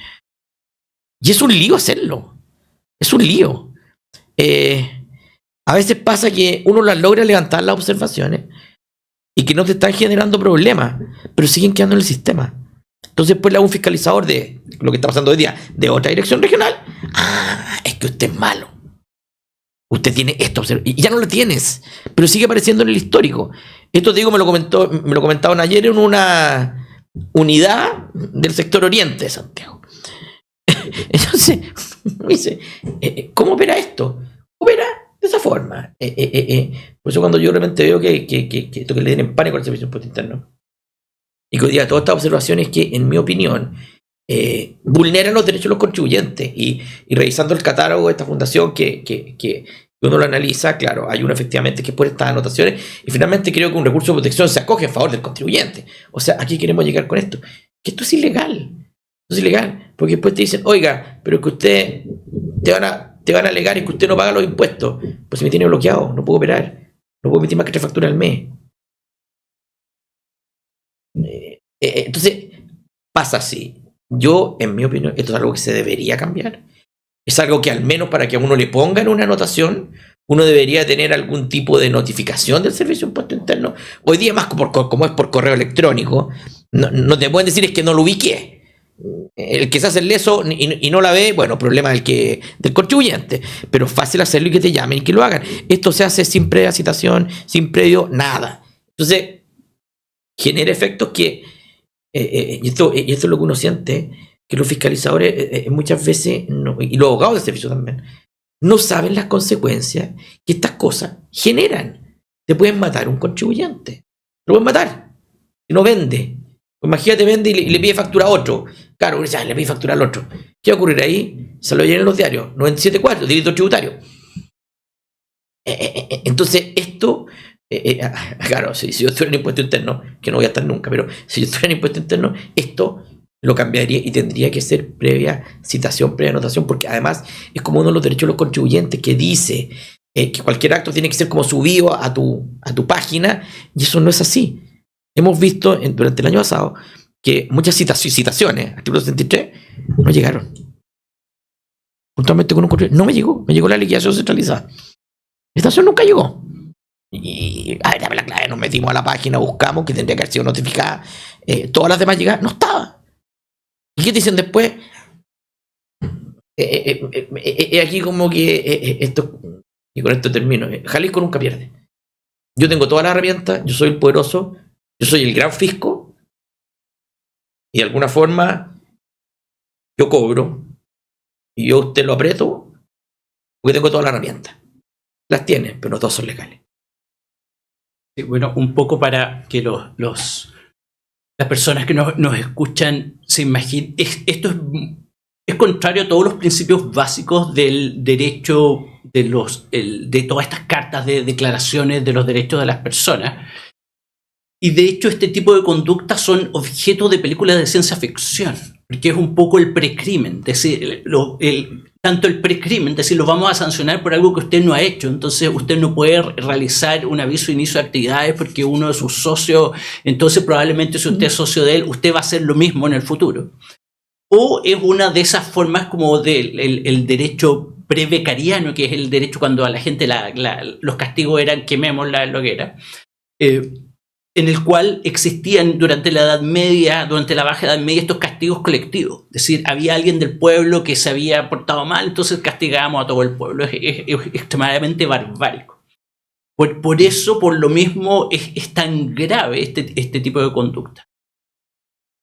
Y es un lío hacerlo. Es un lío. A veces pasa que uno las logra levantar las observaciones y que no te están generando problemas, pero siguen quedando en el sistema. Entonces después le hago un fiscalizador de lo que está pasando hoy día de otra dirección regional. Es que usted es malo. Usted tiene esta observación. Y ya no la tienes, pero sigue apareciendo en el histórico. Esto te digo, me lo comentaron ayer en una unidad del sector oriente de Santiago. Entonces, me dice, ¿cómo opera esto? Opera de esa forma. Por eso cuando yo realmente veo que esto que le den en pánico al Servicio de Impuesto Interno, y que hoy día todas estas observaciones que, en mi opinión, vulneran los derechos de los contribuyentes, y revisando el catálogo de esta fundación que uno lo analiza, claro, hay uno efectivamente que pone estas anotaciones, y finalmente creo que un recurso de protección se acoge en favor del contribuyente. O sea, aquí queremos llegar con esto, que esto es ilegal. Esto es ilegal, porque después te dicen, oiga, pero que usted te van a alegar y que usted no paga los impuestos. Pues si me tiene bloqueado, no puedo operar, no puedo emitir más que 3 facturas al mes. Entonces, pasa así. Yo, en mi opinión, esto es algo que se debería cambiar. Es algo que al menos para que a uno le pongan una anotación, uno debería tener algún tipo de notificación del Servicio de Impuesto Interno. Hoy día más como es por correo electrónico, no te pueden decir es que no lo ubiqué. El que se hace el leso y no la ve, bueno, problema del contribuyente, pero es fácil hacerlo y que te llamen y que lo hagan. Esto se hace sin previa citación, sin previo nada. Entonces, genera efectos que, y esto es lo que uno siente, que los fiscalizadores muchas veces, y los abogados del servicio también, no saben las consecuencias que estas cosas generan. Te pueden matar un contribuyente, lo pueden matar, y no vende. Imagínate, vende y le pide factura a otro. Claro, le pide factura al otro. ¿Qué va a ocurrir ahí? Se lo llenan en los diarios. 97.4, delito tributario. Entonces, esto, claro, si yo estuviera en impuesto interno, que no voy a estar nunca, pero si yo estuviera en impuesto interno, esto lo cambiaría y tendría que ser previa citación, previa anotación, porque además es como uno de los derechos de los contribuyentes que dice que cualquier acto tiene que ser como subido a tu página, y eso no es así. Hemos visto durante el año pasado que muchas citaciones, artículo 73, no llegaron. Puntualmente con un correo, no me llegó la liquidación centralizada. La citación nunca llegó. Y a ver, dame la clave, nos metimos a la página, buscamos que tendría que haber sido notificada. Todas las demás llegadas, no estaba. ¿Y qué dicen después? Aquí como que esto, y con esto termino. Jalisco nunca pierde. Yo tengo todas las herramientas, yo soy el poderoso, yo soy el gran fisco, y de alguna forma yo cobro, y yo a usted lo aprieto, porque tengo todas las herramientas. Las tiene, pero no todas son legales. Sí, bueno, un poco para que las personas que nos escuchan se imaginen, esto es contrario a todos los principios básicos del derecho de todas estas cartas de declaraciones de los derechos de las personas. Y de hecho este tipo de conductas son objeto de películas de ciencia ficción, porque es un poco el precrimen, es decir, tanto el precrimen, es decir, lo vamos a sancionar por algo que usted no ha hecho, entonces usted no puede realizar un aviso de inicio de actividades porque uno de sus socios, entonces probablemente si usted es socio de él, usted va a hacer lo mismo en el futuro. O es una de esas formas como del derecho prebecariano, que es el derecho cuando a la gente los castigos eran quememos la hoguera, en el cual existían durante la Edad Media, durante la Baja Edad Media, estos castigos colectivos. Es decir, había alguien del pueblo que se había portado mal, entonces castigábamos a todo el pueblo. Es extremadamente barbárico. Por eso, por lo mismo, es tan grave este tipo de conducta.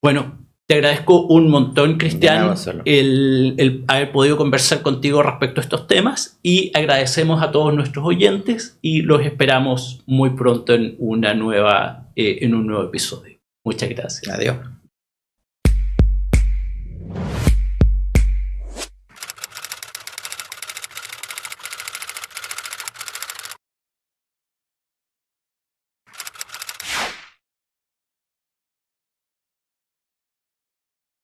Bueno, te agradezco un montón, Cristian, el haber podido conversar contigo respecto a estos temas, y agradecemos a todos nuestros oyentes y los esperamos muy pronto en un nuevo episodio. Muchas gracias. Adiós.